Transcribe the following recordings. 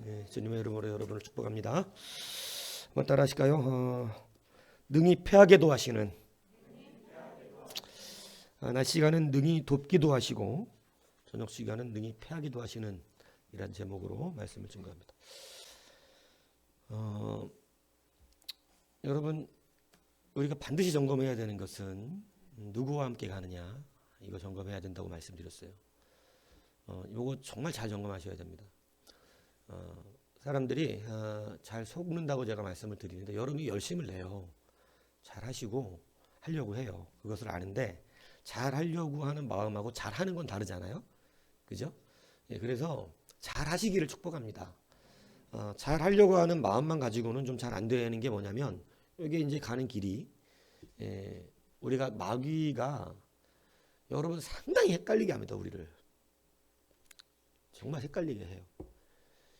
네, 주님의 이름으로 여러분을 축복합니다. 한번 따라 하실까요? 능히 패하게도 하시는, 낮 시간은 능히 돕기도 하시고 저녁 시간은 능히 패하기도 하시는 이란 제목으로 말씀을 증거합니다. 여러분, 우리가 반드시 점검해야 되는 것은 누구와 함께 가느냐, 이거 점검해야 된다고 말씀드렸어요. 이거 정말 잘 점검하셔야 됩니다. 사람들이 잘 속는다고 제가 말씀을 드리는데 여러분이 열심을 내요. 잘 하시고 하려고 해요. 그것을 아는데 잘 하려고 하는 마음하고 잘 하는 건 다르잖아요. 그죠? 예, 그래서 잘 하시기를 축복합니다. 잘 하려고 하는 마음만 가지고는 좀 잘 안 되는 게 뭐냐면 여기 이제 가는 길이 우리가 마귀가 여러분 상당히 헷갈리게 합니다. 우리를 정말 헷갈리게 해요.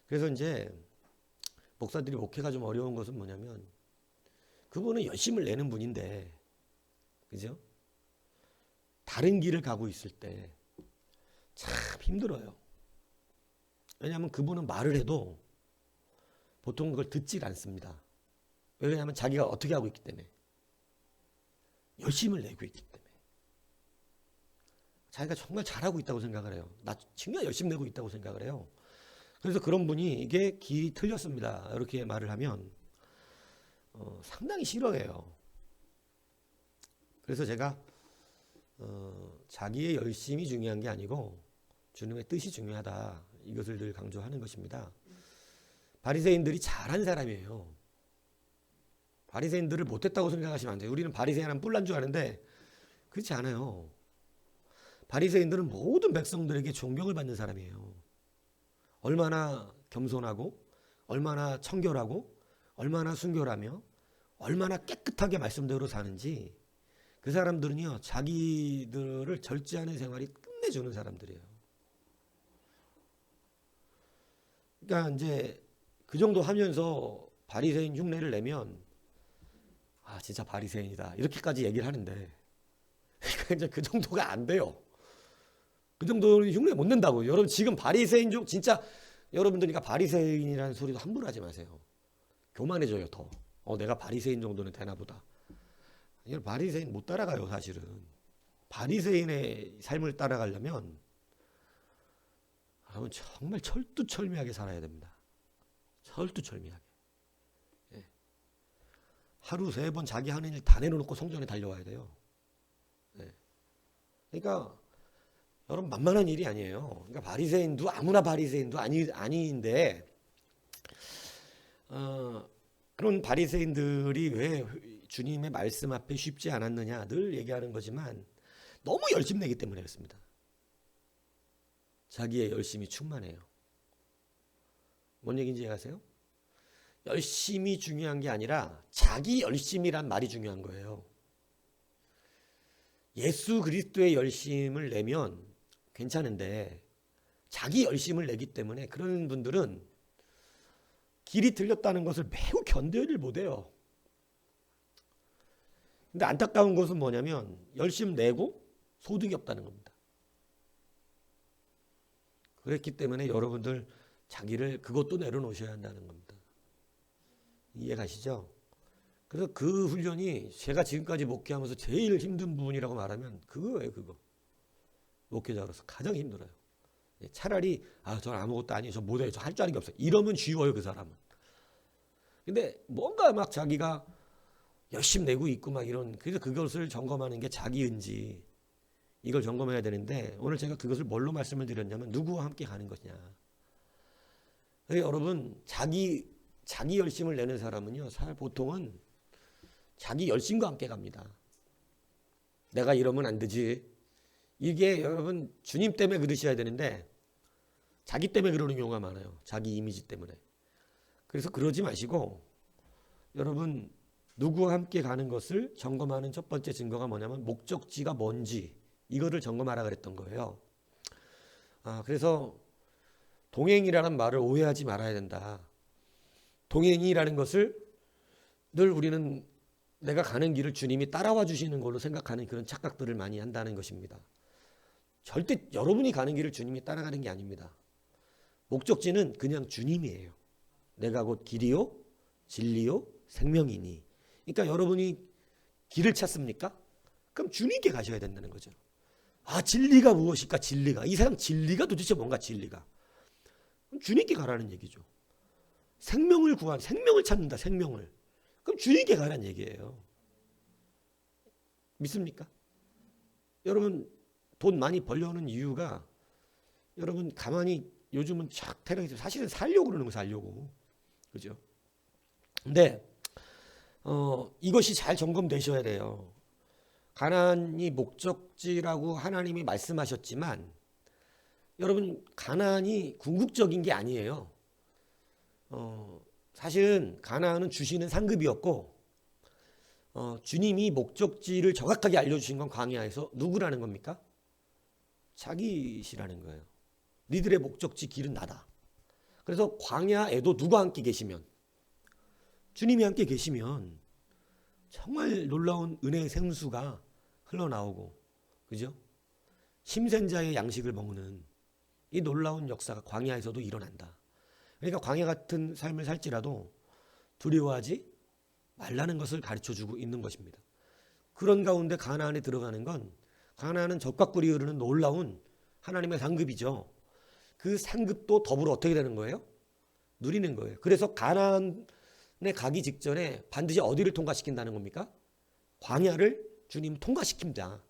그래서 이제 목사들이 목회가 좀 어려운 것은 뭐냐면 그분은 열심을 내는 분인데, 그죠? 다른 길을 가고 있을 때 참 힘들어요. 왜냐하면 그분은 말을 해도 보통 그걸 듣질 않습니다. 왜냐하면 자기가 어떻게 하고 있기 때문에, 열심을 내고 있기 때문에. 자기가 정말 잘하고 있다고 생각을 해요. 나 정말 열심히 내고 있다고 생각을 해요. 그래서 그런 분이 이게 길이 틀렸습니다, 이렇게 말을 하면 상당히 싫어해요. 그래서 제가 자기의 열심이 중요한 게 아니고 주님의 뜻이 중요하다, 이것을 늘 강조하는 것입니다. 바리새인들이 잘한 사람이에요. 바리새인들을 못했다고 생각하시면 안 돼요. 우리는 바리새인은 뿔난 줄 아는데 그렇지 않아요. 바리새인들은 모든 백성들에게 존경을 받는 사람이에요. 얼마나 겸손하고 얼마나 청결하고 얼마나 순결하며 얼마나 깨끗하게 말씀대로 사는지, 그 사람들은요 자기들을 절제하는 생활이 끝내주는 사람들이에요. 그러니까 이제 그 정도 하면서 바리새인 흉내를 내면 진짜 바리새인이다 이렇게까지 얘기를 하는데 그러니까 이제 그 정도가 안 돼요. 그 정도는 흉내 못 낸다고. 여러분 지금 바리새인 중 진짜 여러분들이니까 바리새인이라는 소리도 함부로 하지 마세요. 교만해져요 더. 내가 바리새인 정도는 되나 보다. 이걸 바리새인 못 따라가요. 사실은 바리새인의 삶을 따라가려면 여러분 정말 철두철미하게 살아야 됩니다. 철두철미하게. 예. 하루 3번 자기 하는 일 다 내려놓고 성전에 달려와야 돼요. 예. 그러니까 여러분 만만한 일이 아니에요. 그러니까 바리새인도 아무나 바리새인도 아닌데 그런 바리새인들이 왜 주님의 말씀 앞에 쉽지 않았느냐 늘 얘기하는 거지만 너무 열심 내기 때문에 그렇습니다. 자기의 열심이 충만해요. 뭔 얘기인지 아세요? 열심이 중요한 게 아니라 자기 열심이란 말이 중요한 거예요. 예수 그리스도의 열심을 내면 괜찮은데 자기 열심을 내기 때문에 그런 분들은 길이 틀렸다는 것을 매우 견뎌를 못해요. 근데 안타까운 것은 뭐냐면 열심 내고 소득이 없다는 겁니다. 그렇기 때문에 여러분들 자기를 그것도 내려놓으셔야 한다는 겁니다. 이해 가시죠? 그래서 그 훈련이 제가 지금까지 목회하면서 제일 힘든 부분이라고 말하면 그거예요. 그거. 목회자로서 가장 힘들어요. 차라리 저는 아무것도 아니에요. 저 못해요. 저 할 줄 아는 게 없어요. 이러면 쉬워요. 그 사람은. 근데 뭔가 막 자기가 열심히 내고 있고 막 그래서 그것을 점검하는 게 자기인지 이걸 점검해야 되는데, 오늘 제가 그것을 뭘로 말씀을 드렸냐면 누구와 함께 가는 것이냐. 여러분 자기 열심을 내는 사람은요 보통은 자기 열심과 함께 갑니다. 내가 이러면 안 되지. 이게 여러분 주님 때문에 그러셔야 되는데 자기 때문에 그러는 경우가 많아요. 자기 이미지 때문에. 그래서 그러지 마시고 여러분 누구와 함께 가는 것을 점검하는 첫 번째 증거가 뭐냐면 목적지가 뭔지 이거를 점검하라 그랬던 거예요. 그래서 동행이라는 말을 오해하지 말아야 된다. 동행이라는 것을 늘 우리는 내가 가는 길을 주님이 따라와 주시는 걸로 생각하는 그런 착각들을 많이 한다는 것입니다. 절대 여러분이 가는 길을 주님이 따라가는 게 아닙니다. 목적지는 그냥 주님이에요. 내가 곧 길이요 진리요 생명이니. 그러니까 여러분이 길을 찾습니까? 그럼 주님께 가셔야 된다는 거죠. 아, 진리가 무엇일까? 진리가. 이 세상 진리가 도대체 뭔가 진리가. 주님께 가라는 얘기죠. 생명을 생명을 찾는다. 생명을. 그럼 주님께 가라는 얘기예요. 믿습니까? 여러분 돈 많이 벌려는 이유가 여러분 가만히 요즘은 착 태어나서 사실은 살려고 그러는 거 살려고. 그죠? 근데 이것이 잘 점검되셔야 돼요. 가나안이 목적지라고 하나님이 말씀하셨지만 여러분 가나안이 궁극적인 게 아니에요. 사실은 가나안은 주시는 상급이었고 주님이 목적지를 정확하게 알려주신 건 광야에서 누구라는 겁니까? 자기시라는 거예요. 니들의 목적지 길은 나다. 그래서 광야에도 누가 함께 계시면 주님이 함께 계시면 정말 놀라운 은혜의 생수가 흘러나오고 그죠? 심센자의 양식을 먹는 이 놀라운 역사가 광야에서도 일어난다. 그러니까 광야 같은 삶을 살지라도 두려워하지 말라는 것을 가르쳐주고 있는 것입니다. 그런 가운데 가나안에 들어가는 건 가나안은 젖과 꿀이 흐르는 놀라운 하나님의 상급이죠. 그 상급도 더불어 어떻게 되는 거예요? 누리는 거예요. 그래서 가나안에 가기 직전에 반드시 어디를 통과시킨다는 겁니까? 광야를 주님 통과시킵니다.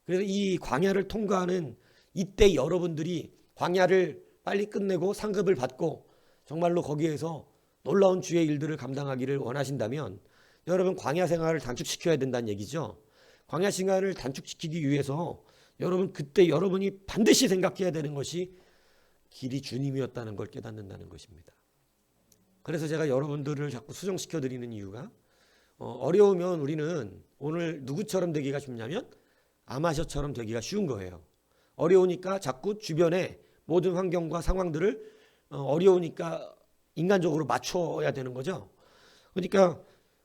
그래서 이 광야를 통과하는 이때 여러분들이 광야를 빨리 끝내고 상급을 받고 정말로 거기에서 놀라운 주의 일들을 감당하기를 원하신다면 여러분 광야 생활을 단축시켜야 된다는 얘기죠. 광야 생활을 단축시키기 위해서 여러분 그때 여러분이 반드시 생각해야 되는 것이 길이 주님이었다는 걸 깨닫는다는 것입니다. 그래서 제가 여러분들을 자꾸 수정시켜 드리는 이유가 어려우면 우리는 오늘 누구처럼 되기가 쉽냐면 아마셔처럼 되기가 쉬운 거예요. 어려우니까 자꾸 주변의 모든 환경과 상황들을 어려우니까 인간적으로 맞춰야 되는 거죠. 그러니까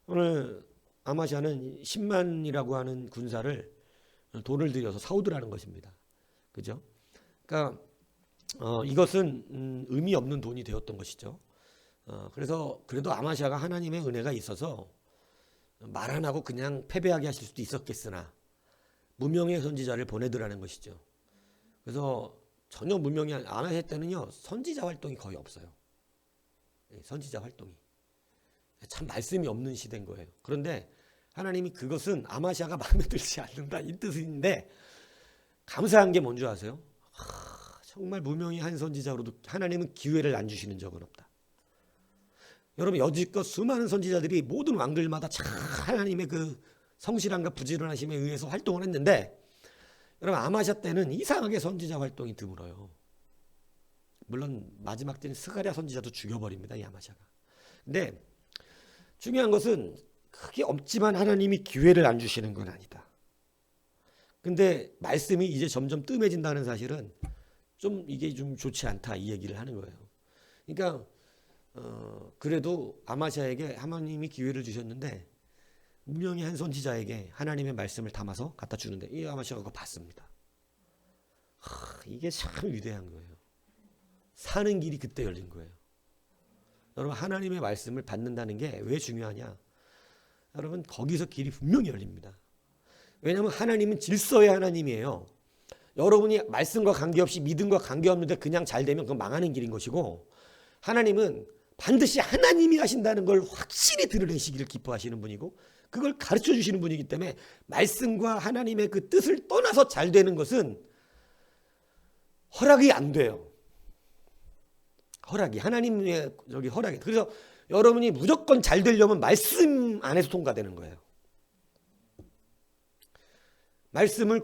오늘 아마샤는 10만이라고 하는 군사를 돈을 들여서 사오더라는 것입니다. 그죠? 그러니까 이것은 의미 없는 돈이 되었던 것이죠. 그래서 그래도 아마샤가 하나님의 은혜가 있어서 말 안 하고 그냥 패배하게 하실 수도 있었겠으나 무명의 선지자를 보내더라는 것이죠. 그래서 전혀 무명이 안 하실 때는요 선지자 활동이 거의 없어요. 선지자 활동이 참 말씀이 없는 시대인 거예요. 그런데 하나님이 그것은 아마샤가 마음에 들지 않는다 이 뜻인데 감사한 게 뭔지 아세요? 정말 무명의 한 선지자로도 하나님은 기회를 안 주시는 적은 없다. 여러분 여지껏 수많은 선지자들이 모든 왕들마다 참 하나님의 그 성실함과 부지런하심에 의해서 활동을 했는데 여러분 아마샤 때는 이상하게 선지자 활동이 드물어요. 물론 마지막 때는 스가랴 선지자도 죽여버립니다. 이 아마샤가. 근데 중요한 것은 크게 없지만 하나님이 기회를 안 주시는 건 아니다. 근데 말씀이 이제 점점 뜸해진다는 사실은 좀 이게 좀 좋지 않다 이 얘기를 하는 거예요. 그러니까 그래도 아마샤에게 하나님이 기회를 주셨는데 무명의 한 선지자에게 하나님의 말씀을 담아서 갖다 주는데 이 아마샤가 그거 받습니다. 이게 참 위대한 거예요. 사는 길이 그때 열린 거예요. 여러분 하나님의 말씀을 받는다는 게 왜 중요하냐? 여러분 거기서 길이 분명히 열립니다. 왜냐하면 하나님은 질서의 하나님이에요. 여러분이 말씀과 관계없이 믿음과 관계없는데 그냥 잘 되면 그건 망하는 길인 것이고 하나님은 반드시 하나님이 하신다는 걸 확실히 드러내시기를 기뻐하시는 분이고 그걸 가르쳐 주시는 분이기 때문에 말씀과 하나님의 그 뜻을 떠나서 잘 되는 것은 허락이 안 돼요. 허락이 하나님의 허락이. 그래서 여러분이 무조건 잘 되려면 말씀 안에서 통과되는 거예요. 말씀을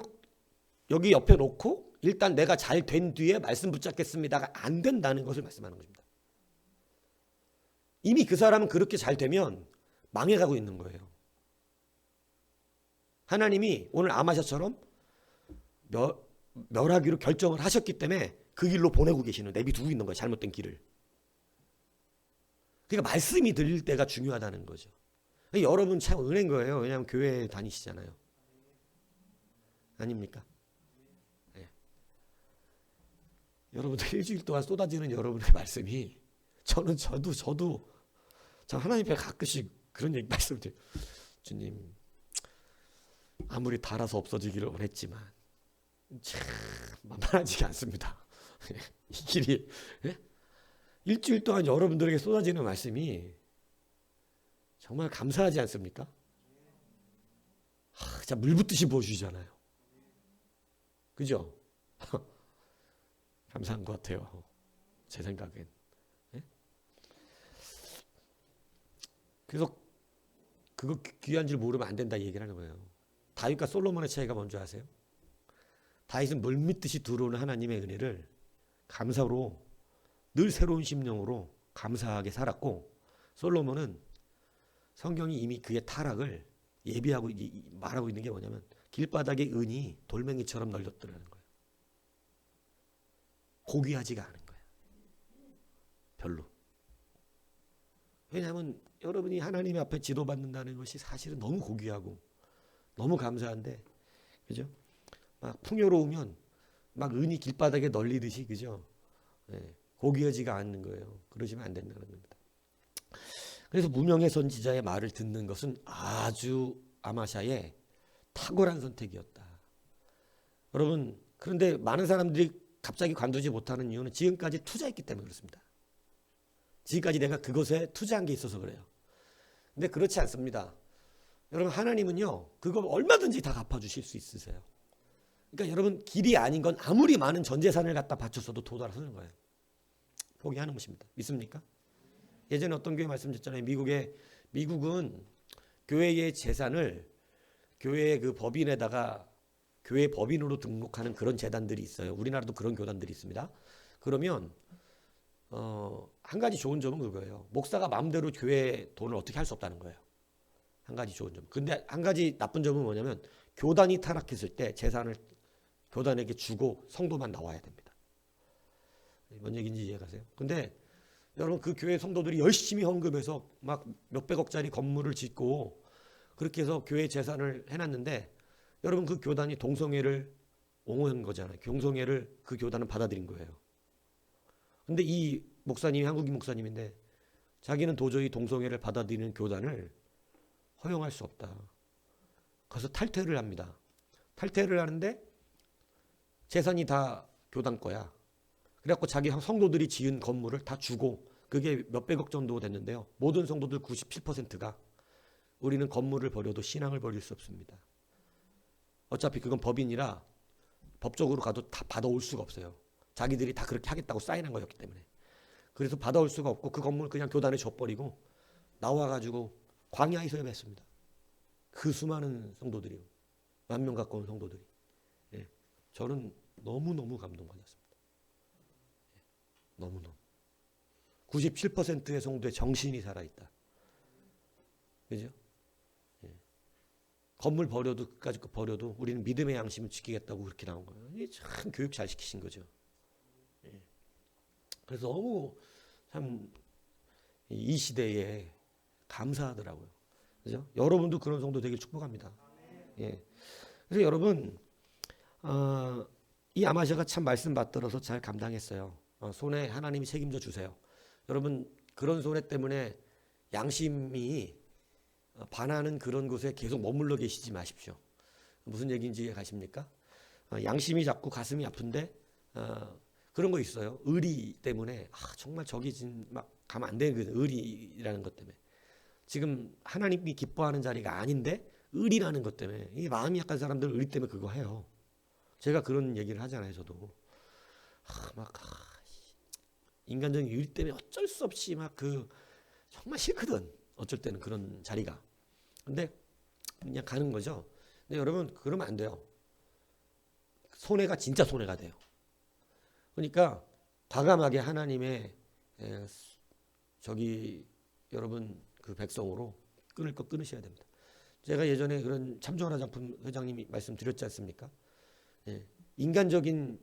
여기 옆에 놓고 일단 내가 잘 된 뒤에 말씀 붙잡겠습니다가 안 된다는 것을 말씀하는 것입니다. 이미 그 사람은 그렇게 잘 되면 망해가고 있는 거예요. 하나님이 오늘 아마샤처럼 멸하기로 결정을 하셨기 때문에 그 길로 보내고 계시는 내비두고 있는 거예요. 잘못된 길을. 그러니까 말씀이 들릴 때가 중요하다는 거죠. 여러분 참 은혜인 거예요. 왜냐하면 교회 다니시잖아요. 아닙니까? 네. 여러분들 일주일 동안 쏟아지는 여러분의 말씀이 저도 저 하나님 앞에 가끔씩 그런 얘기 말씀드려요. 주님, 아무리 달아서 없어지기를 원했지만 참 만만하지가 않습니다. 이 길이 일주일 동안 여러분들에게 쏟아지는 말씀이 정말 감사하지 않습니까? 진짜 물 붓듯이 부어주시잖아요. 그죠? 감사한 것 같아요. 제 생각엔. 그래서 그거 귀한 줄 모르면 안 된다 얘기를 하는 거예요. 다윗과 솔로몬의 차이가 뭔지 아세요? 다윗은 물밀듯이 들어오는 하나님의 은혜를 감사로 늘 새로운 심령으로 감사하게 살았고, 솔로몬은 성경이 이미 그의 타락을 예비하고 말하고 있는 게 뭐냐면 길바닥에 은이 돌멩이처럼 널렸더라는 거예요. 고귀하지가 않은 거예요. 별로. 왜냐하면 여러분이 하나님 앞에 지도받는다는 것이 사실은 너무 고귀하고 너무 감사한데, 그죠? 막 풍요로우면 막 은이 길바닥에 널리듯이, 그죠? 고귀하지가 않는 거예요. 그러시면 안 된다는 겁니다. 그래서 무명의 선지자의 말을 듣는 것은 아주 아마샤의 탁월한 선택이었다. 여러분, 그런데 많은 사람들이 갑자기 관두지 못하는 이유는 지금까지 투자했기 때문에 그렇습니다. 지금까지 내가 그것에 투자한 게 있어서 그래요. 근데 그렇지 않습니다. 여러분, 하나님은요, 그거 얼마든지 다 갚아주실 수 있으세요. 그러니까 여러분, 길이 아닌 건 아무리 많은 전 재산을 갖다 바쳤어도 도달하는 거예요. 포기하는 것입니다. 믿습니까? 예전에 어떤 교회 말씀드렸잖아요. 미국은 교회의 재산을 교회의 그 법인에다가 교회 법인으로 등록하는 그런 재단들이 있어요. 우리나라도 그런 교단들이 있습니다. 그러면 한 가지 좋은 점은 그거예요. 목사가 마음대로 교회 돈을 어떻게 할 수 없다는 거예요. 한 가지 좋은 점. 근데 한 가지 나쁜 점은 뭐냐면 교단이 타락했을 때 재산을 교단에게 주고 성도만 나와야 됩니다. 뭔 얘기인지 이해가세요? 근데 여러분, 그 교회 성도들이 열심히 헌금해서 막 몇백억짜리 건물을 짓고 그렇게 해서 교회 재산을 해놨는데, 여러분, 그 교단이 동성애를 옹호한 거잖아요. 동성애를 그 교단은 받아들인 거예요. 근데 이 목사님이 한국인 목사님인데 자기는 도저히 동성애를 받아들이는 교단을 허용할 수 없다. 그래서 탈퇴를 합니다. 탈퇴를 하는데 재산이 다 교단 거야. 그래갖고 자기 성도들이 지은 건물을 다 주고, 그게 몇백억 정도 됐는데요. 모든 성도들 97%가 우리는 건물을 버려도 신앙을 버릴 수 없습니다. 어차피 그건 법인이라 법적으로 가도 다 받아올 수가 없어요. 자기들이 다 그렇게 하겠다고 사인한 거였기 때문에. 그래서 받아올 수가 없고 그 건물을 그냥 교단에 줘버리고 나와가지고 광야에서 예배했습니다. 그 수많은 성도들이요. 10,000명 가까운 성도들이. 저는 너무너무 감동받았습니다. 너무너무. 97%의 성도의 정신이 살아있다. 그죠? 건물 버려도, 끝까지 버려도 우리는 믿음의 양심을 지키겠다고 그렇게 나온 거예요. 이게 참 교육 잘 시키신 거죠. 그래서 너무 참 이 시대에 감사하더라고요. 그죠? 여러분도 그런 성도 되길 축복합니다. 그래서 여러분, 이 아마샤가 참 말씀 받들어서 잘 감당했어요. 손에 하나님이 책임져 주세요. 여러분, 그런 손해 때문에 양심이 반하는 그런 곳에 계속 머물러 계시지 마십시오. 무슨 얘기인지 가십니까? 양심이 자꾸 가슴이 아픈데 그런 거 있어요. 의리 때문에 정말 저기 막 가면 안 되는 거예요. 의리라는 것 때문에. 지금 하나님이 기뻐하는 자리가 아닌데 의리라는 것 때문에, 이 마음이 약한 사람들은 의리 때문에 그거 해요. 제가 그런 얘기를 하잖아요. 저도 인간적인 의리 때문에 어쩔 수 없이 막 정말 싫거든. 어쩔 때는 그런 자리가. 근데 그냥 가는 거죠. 근데 여러분, 그러면 안 돼요. 손해가 진짜 손해가 돼요. 그러니까 과감하게 하나님의 여러분 그 백성으로 끊을 거 끊으셔야 됩니다. 제가 예전에 그런 참조한 화장품 회장님이 말씀드렸지 않습니까? 인간적인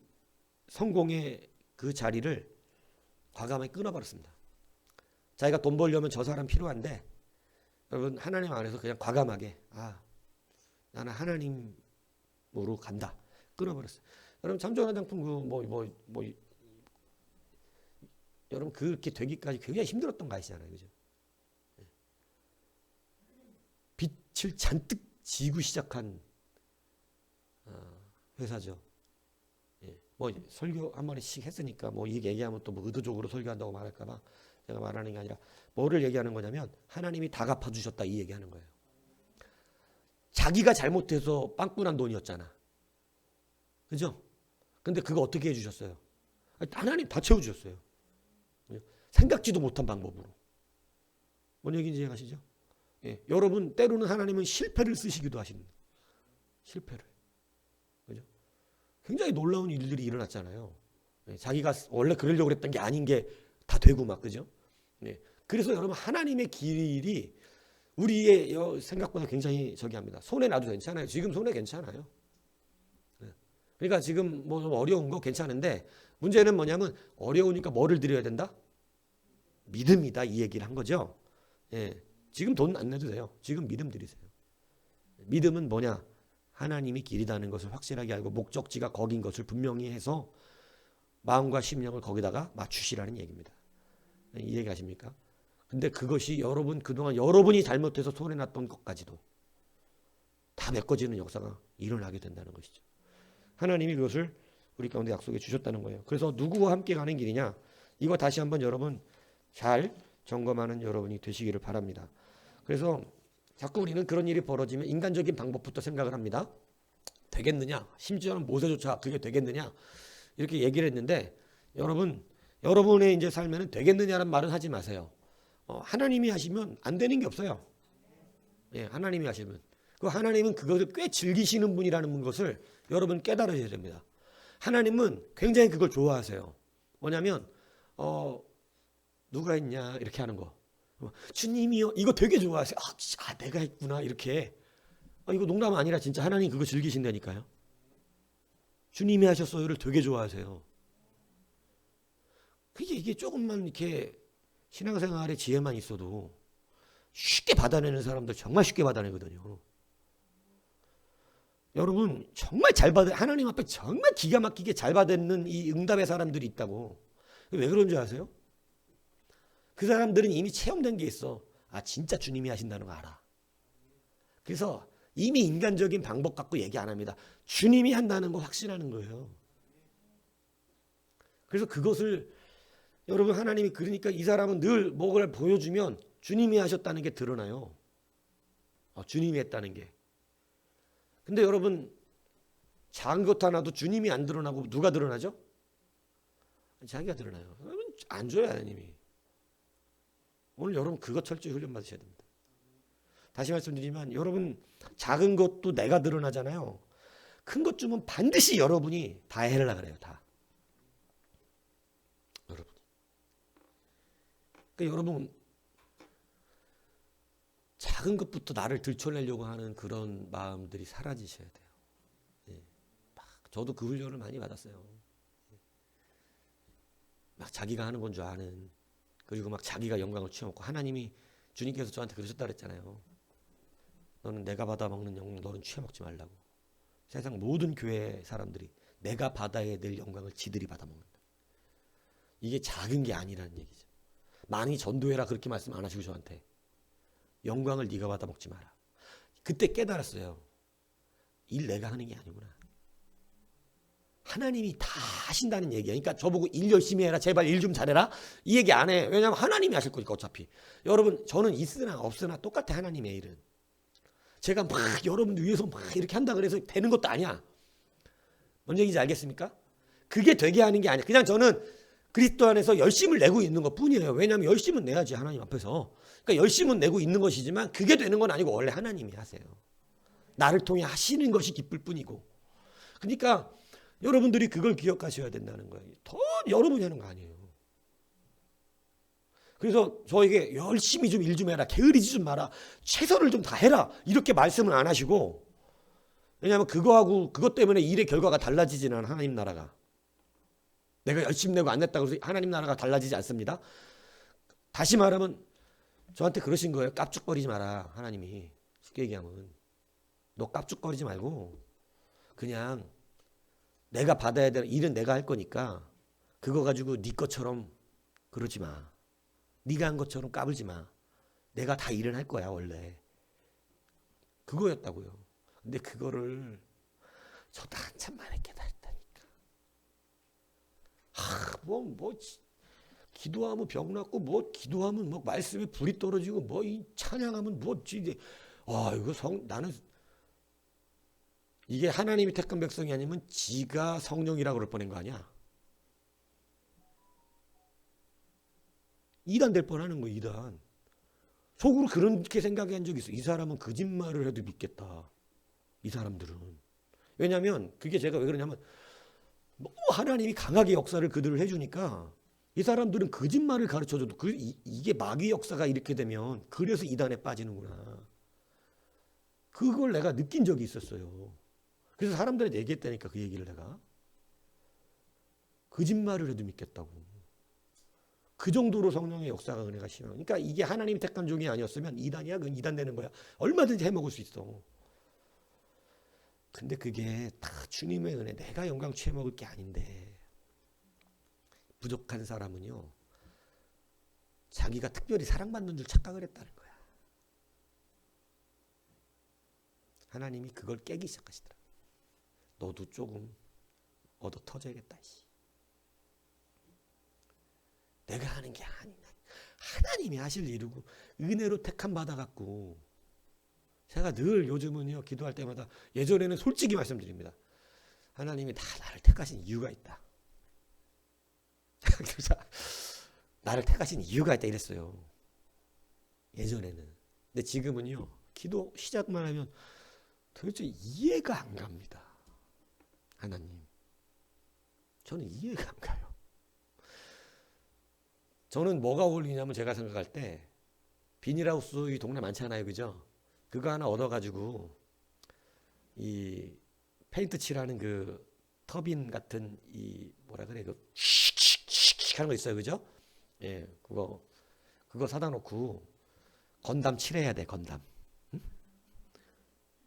성공의 그 자리를 과감하게 끊어버렸습니다. 자기가 돈 벌려면 저 사람 필요한데, 여러분, 하나님 안에서 그냥 과감하게 나는 하나님으로 간다. 끊어버렸어요. 여러분, 참조한 화장품 여러분 그렇게 되기까지 굉장히 힘들었던 거 아시잖아요. 그죠? 빛을 잔뜩 지고 시작한 회사죠. 뭐 설교 한 마디씩 했으니까 뭐 이 얘기하면 또 뭐 의도적으로 설교한다고 말할까봐 제가 말하는 게 아니라 뭐를 얘기하는 거냐면 하나님이 다 갚아주셨다 이 얘기하는 거예요. 자기가 잘못해서 빵꾸난 돈이었잖아. 그죠? 근데 그거 어떻게 해주셨어요? 하나님 다 채워주셨어요. 생각지도 못한 방법으로. 뭔 얘기인지 이해가시죠? 여러분 때로는 하나님은 실패를 쓰시기도 하시는 거예요. 실패를. 그죠? 굉장히 놀라운 일들이 일어났잖아요. 자기가 원래 그러려고 했던 게 아닌 게 다 되고 막 그죠? 그래서 여러분 하나님의 길이 우리의 생각보다 굉장히 저기 합니다. 손에 놔도 괜찮아요. 지금 손에 괜찮아요. 그러니까 지금 뭐 좀 어려운 거 괜찮은데 문제는 뭐냐면 어려우니까 뭐를 드려야 된다? 믿음이다 이 얘기를 한 거죠. 지금 돈 안 내도 돼요. 지금 믿음 드리세요. 믿음은 뭐냐? 하나님이 길이라는 것을 확실하게 알고 목적지가 거긴 것을 분명히 해서 마음과 심령을 거기다가 맞추시라는 얘기입니다. 이 얘기 아십니까? 근데 그것이 여러분 그동안 여러분이 잘못해서 손해 났던 것까지도 다 메꿔지는 역사가 일어나게 된다는 것이죠. 하나님이 그것을 우리 가운데 약속해 주셨다는 거예요. 그래서 누구와 함께 가는 길이냐? 이거 다시 한번 여러분 잘 점검하는 여러분이 되시기를 바랍니다. 그래서 자꾸 우리는 그런 일이 벌어지면 인간적인 방법부터 생각을 합니다. 되겠느냐? 심지어는 모세조차 그게 되겠느냐? 이렇게 얘기를 했는데 여러분의 이제 삶에는 되겠느냐라는 말은 하지 마세요. 하나님이 하시면 안 되는 게 없어요. 하나님이 하시면. 그 하나님은 그것을 꽤 즐기시는 분이라는 것을 여러분 깨달으셔야 됩니다. 하나님은 굉장히 그걸 좋아하세요. 뭐냐면 누가 했냐 이렇게 하는 거. 주님이요 이거 되게 좋아하세요. 내가 했구나 이렇게. 이거 농담 아니라 진짜 하나님 그거 즐기신다니까요. 주님이 하셨어요를 되게 좋아하세요. 이게 조금만 이렇게 신앙생활에 지혜만 있어도 쉽게 받아내는 사람들 정말 쉽게 받아내거든요. 여러분 정말 하나님 앞에 정말 기가 막히게 잘 받는 이 응답의 사람들이 있다고. 왜 그런 줄 아세요? 그 사람들은 이미 체험된 게 있어. 진짜 주님이 하신다는 거 알아. 그래서 이미 인간적인 방법 갖고 얘기 안 합니다. 주님이 한다는 거 확신하는 거예요. 그래서 그것을 여러분 하나님이 그러니까 이 사람은 늘 뭐를 보여주면 주님이 하셨다는 게 드러나요. 주님이 했다는 게. 근데 여러분 작은 것 하나도 주님이 안 드러나고 누가 드러나죠? 자기가 드러나요. 안 줘요 하나님이. 오늘 여러분 그것 철저히 훈련 받으셔야 됩니다. 다시 말씀드리면 여러분 작은 것도 내가 드러나잖아요. 큰 것 주면 반드시 여러분이 다 해내려고 그래요. 다. 여러분. 그러니까 여러분 작은 것부터 나를 들춰내려고 하는 그런 마음들이 사라지셔야 돼요. 저도 그 훈련을 많이 받았어요. 막 자기가 하는 건 줄 아는, 그리고 막 자기가 영광을 취해먹고, 하나님이 주님께서 저한테 그러셨다 그랬잖아요. 너는 내가 받아먹는 영광 너는 취해먹지 말라고. 세상 모든 교회 사람들이 내가 받아야 될 영광을 지들이 받아먹는다. 이게 작은 게 아니라는 얘기죠. 많이 전도해라 그렇게 말씀 안 하시고 저한테 영광을 네가 받아먹지 마라. 그때 깨달았어요. 일 내가 하는 게 아니구나. 하나님이 다 하신다는 얘기야. 그러니까 저보고 일 열심히 해라. 제발 일 좀 잘해라. 이 얘기 안 해. 왜냐하면 하나님이 하실 거니까 어차피. 여러분 저는 있으나 없으나 똑같아. 하나님의 일은. 제가 막 여러분 위해서 막 이렇게 한다 그래서 되는 것도 아니야. 뭔 얘기인지 알겠습니까? 그게 되게 하는 게 아니야. 그냥 저는 그리스도 안에서 열심을 내고 있는 것 뿐이에요. 왜냐하면 열심은 내야지 하나님 앞에서. 그러니까 열심은 내고 있는 것이지만 그게 되는 건 아니고 원래 하나님이 하세요. 나를 통해 하시는 것이 기쁠 뿐이고. 그러니까 여러분들이 그걸 기억하셔야 된다는 거예요. 더 여러분이 하는 거 아니에요. 그래서 저에게 열심히 좀 일 좀 해라. 게으르지 좀 마라. 최선을 좀 다 해라. 이렇게 말씀을 안 하시고. 왜냐하면 그거하고 그것 때문에 일의 결과가 달라지지는 않아. 하나님 나라가. 내가 열심히 내고 안 냈다고 해서 하나님 나라가 달라지지 않습니다. 다시 말하면 저한테 그러신 거예요. 깝죽거리지 마라. 하나님이. 쉽게 얘기하면. 너 깝죽거리지 말고 그냥 내가 받아야 될 일은 내가 할 거니까 그거 가지고 네 것처럼 그러지 마. 네가 한 것처럼 까불지 마. 내가 다 일은 할 거야 원래. 그거였다고요. 근데 그거를 저도 한참 만에 깨달았다니까. 기도하면 병 낫고 뭐 기도하면 뭐 말씀에 불이 떨어지고 뭐 이 찬양하면 뭐지. 나는 이게 하나님이 택한 백성이 아니면 지가 성령이라고 그럴 뻔한 거 아니야. 이단 될 뻔하는 거 이단. 속으로 그렇게 생각한 적이 있어. 이 사람은 거짓말을 해도 믿겠다. 이 사람들은. 왜냐하면 그게 제가 왜 그러냐면 너무 하나님이 강하게 역사를 그들을 해주니까 이 사람들은 거짓말을 가르쳐줘도 이게 마귀 역사가 이렇게 되면 그래서 이단에 빠지는구나. 그걸 내가 느낀 적이 있었어요. 그래서 사람들한테 얘기했다니까 그 얘기를 내가. 거짓말을 해도 믿겠다고. 그 정도로 성령의 역사가 은혜가 심해요. 그러니까 이게 하나님이 택한 종이 아니었으면 이단이야. 그건 이단 되는 거야. 얼마든지 해먹을 수 있어. 근데 그게 다 주님의 은혜, 내가 영광 취해먹을 게 아닌데 부족한 사람은요. 자기가 특별히 사랑받는 줄 착각을 했다는 거야. 하나님이 그걸 깨기 시작하시더라. 너도 조금 얻어 터져야겠다. 내가 하는 게 아니야. 하나님이 하실 일이고 은혜로 택함 받아갖고 제가 늘 요즘은요 기도할 때마다 예전에는 솔직히 말씀드립니다. 하나님이 다 나를 택하신 이유가 있다. 나를 택하신 이유가 있다 이랬어요. 예전에는. 근데 지금은요 기도 시작만 하면 도대체 이해가 안 갑니다. 하나님. 저는 이해가 안 가요. 저는 뭐가 어울리냐면 제가 생각할 때 비닐하우스 이 동네 많잖아요. 그죠? 그거 하나 얻어가지고 이 페인트 칠하는 그 터빈 같은 이 뭐라 그래 그 칙칙칙 하는 거 있어요. 그죠? 예, 그거 사다 놓고 건담 칠해야 돼. 건담. 응?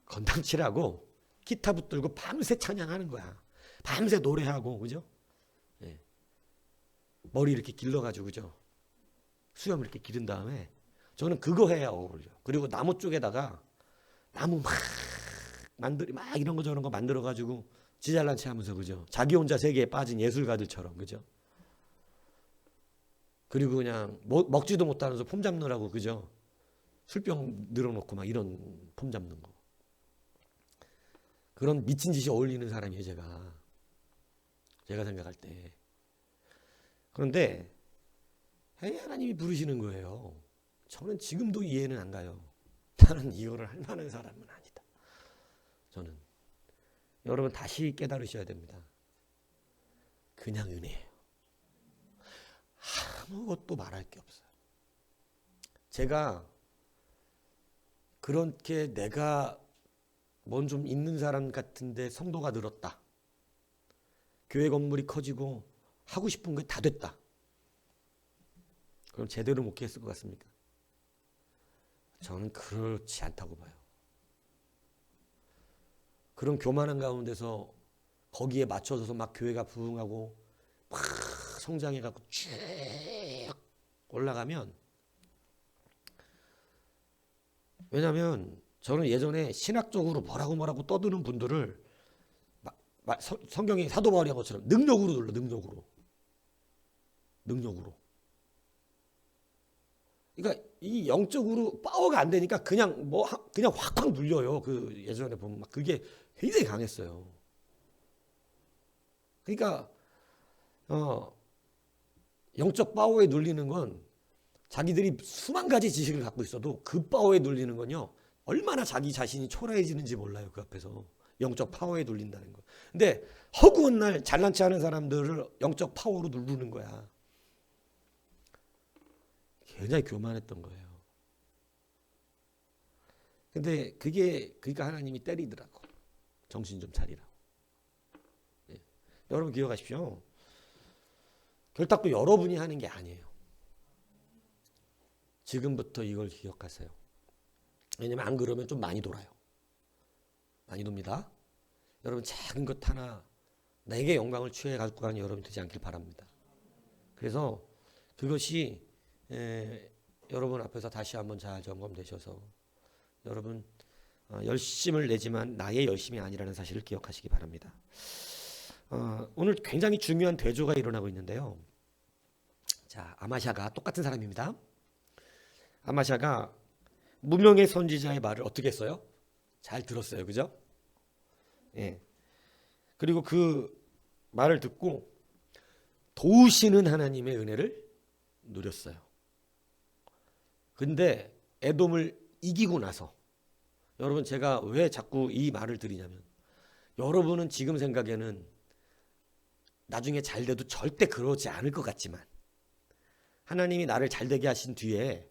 건담 칠하고 기타 붙들고 밤새 찬양하는 거야. 밤새 노래하고 그죠? 예. 머리 이렇게 길러가지고 그죠? 수염을 이렇게 기른 다음에 저는 그거 해야 어울려. 그리고 나무 쪽에다가 나무 막 이런 거 저런 거 만들어가지고 지잘난 체 하면서 그죠? 자기 혼자 세계에 빠진 예술가들처럼 그죠? 그리고 그냥 먹지도 못하면서 폼 잡느라고 그죠? 술병 늘어놓고 막 이런 폼 잡는 거. 그런 미친 짓이 어울리는 사람이에요 제가 생각할 때. 그런데 하나님이 부르시는 거예요. 저는 지금도 이해는 안 가요. 나는 이거를 할 만한 사람은 아니다. 저는. 여러분 다시 깨달으셔야 됩니다. 그냥 은혜예요. 아무것도 말할 게 없어요. 제가 그렇게 내가 뭔 좀 있는 사람 같은데 성도가 늘었다. 교회 건물이 커지고 하고 싶은 게 다 됐다. 그럼 제대로 목회했을 것 같습니까? 저는 그렇지 않다고 봐요. 그런 교만한 가운데서 거기에 맞춰져서 막 교회가 부흥하고 막 성장해갖고 쭉 올라가면, 왜냐하면 저는 예전에 신학적으로 뭐라고 떠드는 분들을 성경의 사도 바울이 한 것처럼 능력으로 눌러. 그러니까 이 영적으로 파워가 안 되니까 그냥 확 눌려요. 그 예전에 보면 막 그게 굉장히 강했어요. 그러니까 영적 파워에 눌리는 건 자기들이 수만 가지 지식을 갖고 있어도 그 파워에 눌리는 건요 얼마나 자기 자신이 초라해지는지 몰라요. 그 앞에서 영적 파워에 눌린다는 거. 근데 허구한 날 잘난 체 하는 사람들을 영적 파워로 누르는 거야. 굉장히 교만했던 거예요. 근데 그러니까 하나님이 때리더라고. 정신 좀 차리라고. 네. 여러분 기억하십시오. 결탁도 여러분이 하는 게 아니에요. 지금부터 이걸 기억하세요. 왜냐면 안 그러면 좀 많이 돌아요. 많이 돕니다. 여러분 작은 것 하나 내게 영광을 취해 가지고 가는 여러분 되지 않길 바랍니다. 그래서 그것이 여러분 앞에서 다시 한번 잘 점검되셔서 여러분 열심을 내지만 나의 열심이 아니라는 사실을 기억하시기 바랍니다. 오늘 굉장히 중요한 대조가 일어나고 있는데요. 자, 아마샤가 똑같은 사람입니다. 아마샤가 무명의 선지자의 말을 어떻게 했어요? 잘 들었어요. 그죠? 예. 그리고 그 말을 듣고 도우시는 하나님의 은혜를 누렸어요. 근데 에돔을 이기고 나서 여러분 제가 왜 자꾸 이 말을 드리냐면 여러분은 지금 생각에는 나중에 잘 돼도 절대 그러지 않을 것 같지만 하나님이 나를 잘 되게 하신 뒤에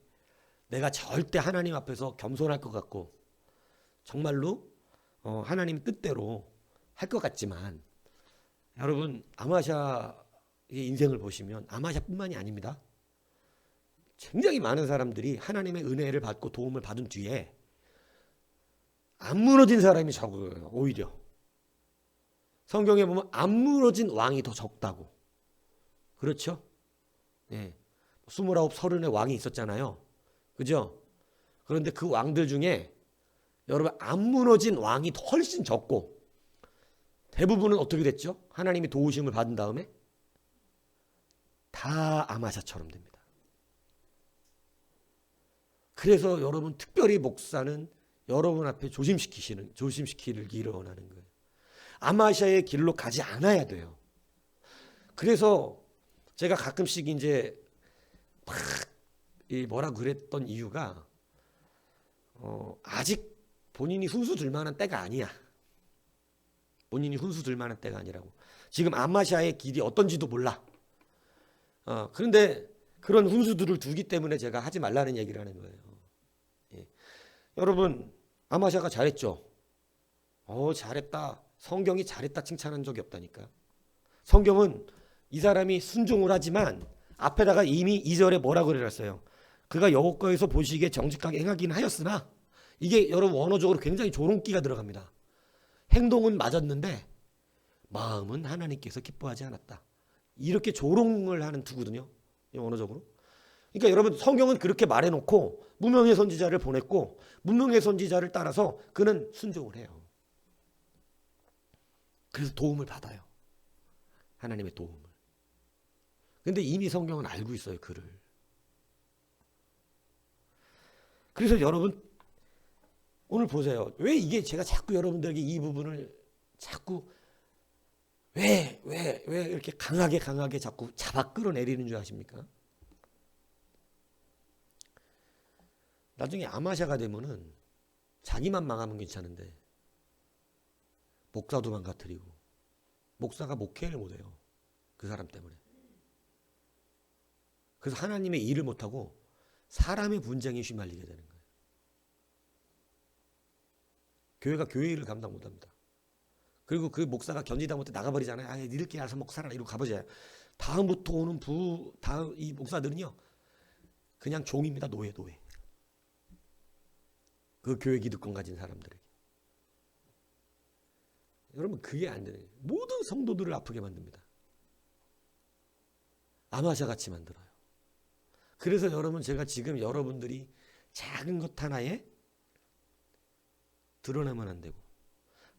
내가 절대 하나님 앞에서 겸손할 것 같고 정말로 하나님 뜻대로 할 것 같지만 여러분 아마샤의 인생을 보시면 아마샤뿐만이 아닙니다. 굉장히 많은 사람들이 하나님의 은혜를 받고 도움을 받은 뒤에 안 무너진 사람이 적어요. 오히려 성경에 보면 안 무너진 왕이 더 적다고. 그렇죠? 네. 29, 30의 왕이 있었잖아요. 그죠? 그런데 그 왕들 중에 여러분 안 무너진 왕이 훨씬 적고 대부분은 어떻게 됐죠? 하나님이 도우심을 받은 다음에 다 아마샤처럼 됩니다. 그래서 여러분 특별히 목사는 여러분 앞에 조심시키기를 원하는 거예요. 아마샤의 길로 가지 않아야 돼요. 그래서 제가 가끔씩 이제 막 뭐라 그랬던 이유가 아직 본인이 훈수 들 만한 때가 아니야. 본인이 훈수 들 만한 때가 아니라고. 지금 아마샤의 길이 어떤지도 몰라. 그런데 그런 훈수들을 두기 때문에 제가 하지 말라는 얘기를 하는 거예요. 예. 여러분 아마샤가 잘했죠. 잘했다. 성경이 잘했다 칭찬한 적이 없다니까. 성경은 이 사람이 순종을 하지만 앞에다가 이미 2절에 뭐라고 그랬어요. 그가 여호와께서 보시기에 정직하게 행하긴 하였으나 이게 여러분 원어적으로 굉장히 조롱기가 들어갑니다. 행동은 맞았는데 마음은 하나님께서 기뻐하지 않았다. 이렇게 조롱을 하는 투거든요. 원어적으로. 그러니까 여러분 성경은 그렇게 말해놓고 무명의 선지자를 보냈고 무명의 선지자를 따라서 그는 순종을 해요. 그래서 도움을 받아요. 하나님의 도움을. 근데 이미 성경은 알고 있어요. 그를. 그래서 여러분 오늘 보세요. 왜 이게 제가 자꾸 여러분들에게 이 부분을 자꾸 왜 이렇게 강하게 자꾸 잡아 끌어내리는 줄 아십니까? 나중에 아마샤가 되면은 자기만 망하면 괜찮은데 목사도 망가뜨리고 목사가 목회를 못해요. 그 사람 때문에. 그래서 하나님의 일을 못하고 사람의 분쟁에 휘말리게 되는 거예요. 교회가 교회 일을 감당 못합니다. 그리고 그 목사가 견디다 못해 나가버리잖아요. 니들끼리 알아서 먹고 살아라 이러고 가버려요. 다음부터 오는 이 목사들은요 그냥 종입니다. 노예. 그 교회 기득권 가진 사람들에게. 여러분 그게 안 되는 거예요. 모든 성도들을 아프게 만듭니다. 아마샤 같이 만들어요. 그래서 여러분 제가 지금 여러분들이 작은 것 하나에 드러나면 안 되고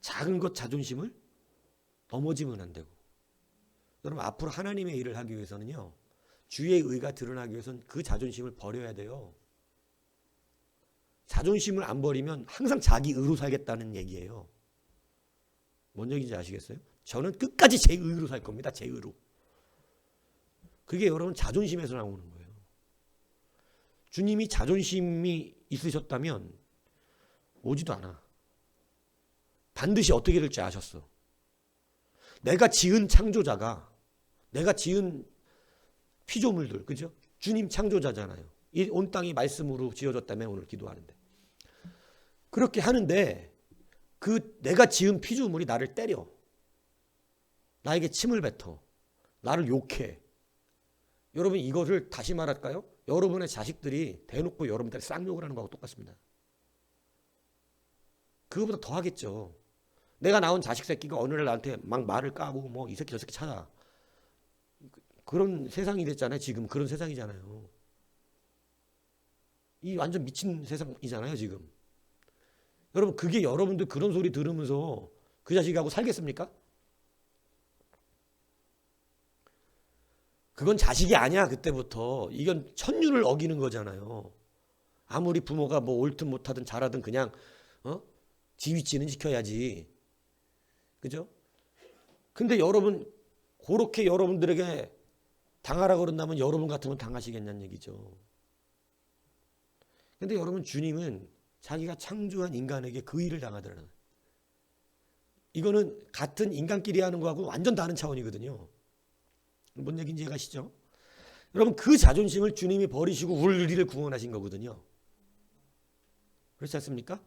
작은 것 자존심을 넘어지면 안 되고 여러분 앞으로 하나님의 일을 하기 위해서는요 주의 의가 드러나기 위해서는 그 자존심을 버려야 돼요. 자존심을 안 버리면 항상 자기 의로 살겠다는 얘기예요. 뭔 얘기인지 아시겠어요? 저는 끝까지 제 의로 살 겁니다. 제 의로. 그게 여러분 자존심에서 나오는 거예요. 주님이 자존심이 있으셨다면 오지도 않아. 반드시 어떻게 될지 아셨어. 내가 지은 창조자가 내가 지은 피조물들 그죠? 주님 창조자잖아요. 이 온 땅이 말씀으로 지어졌다며 오늘 기도하는데 그렇게 하는데 그 내가 지은 피조물이 나를 때려 나에게 침을 뱉어 나를 욕해. 여러분 이거를 다시 말할까요? 여러분의 자식들이 대놓고 여러분들 쌍욕을 하는 거하고 똑같습니다. 그거보다 더 하겠죠. 내가 낳은 자식 새끼가 어느 날 나한테 막 말을 까고 뭐 이 새끼 저 새끼 찾아. 그런 세상이 됐잖아요. 지금 그런 세상이잖아요. 이 완전 미친 세상이잖아요, 지금. 여러분, 그게 여러분들 그런 소리 들으면서 그 자식하고 살겠습니까? 그건 자식이 아니야, 그때부터. 이건 천륜을 어기는 거잖아요. 아무리 부모가 뭐 옳든 못하든 잘하든 그냥 지 위치는 지켜야지. 그죠? 근데 여러분 그렇게 여러분들에게 당하라고 그런다면 여러분 같으면 당하시겠냐는 얘기죠. 근데 여러분 주님은 자기가 창조한 인간에게 그 일을 당하더라는. 이거는 같은 인간끼리 하는 거하고 완전 다른 차원이거든요. 뭔 얘기인지 이해가시죠? 여러분 그 자존심을 주님이 버리시고 우리를 구원하신 거거든요. 그렇지 않습니까?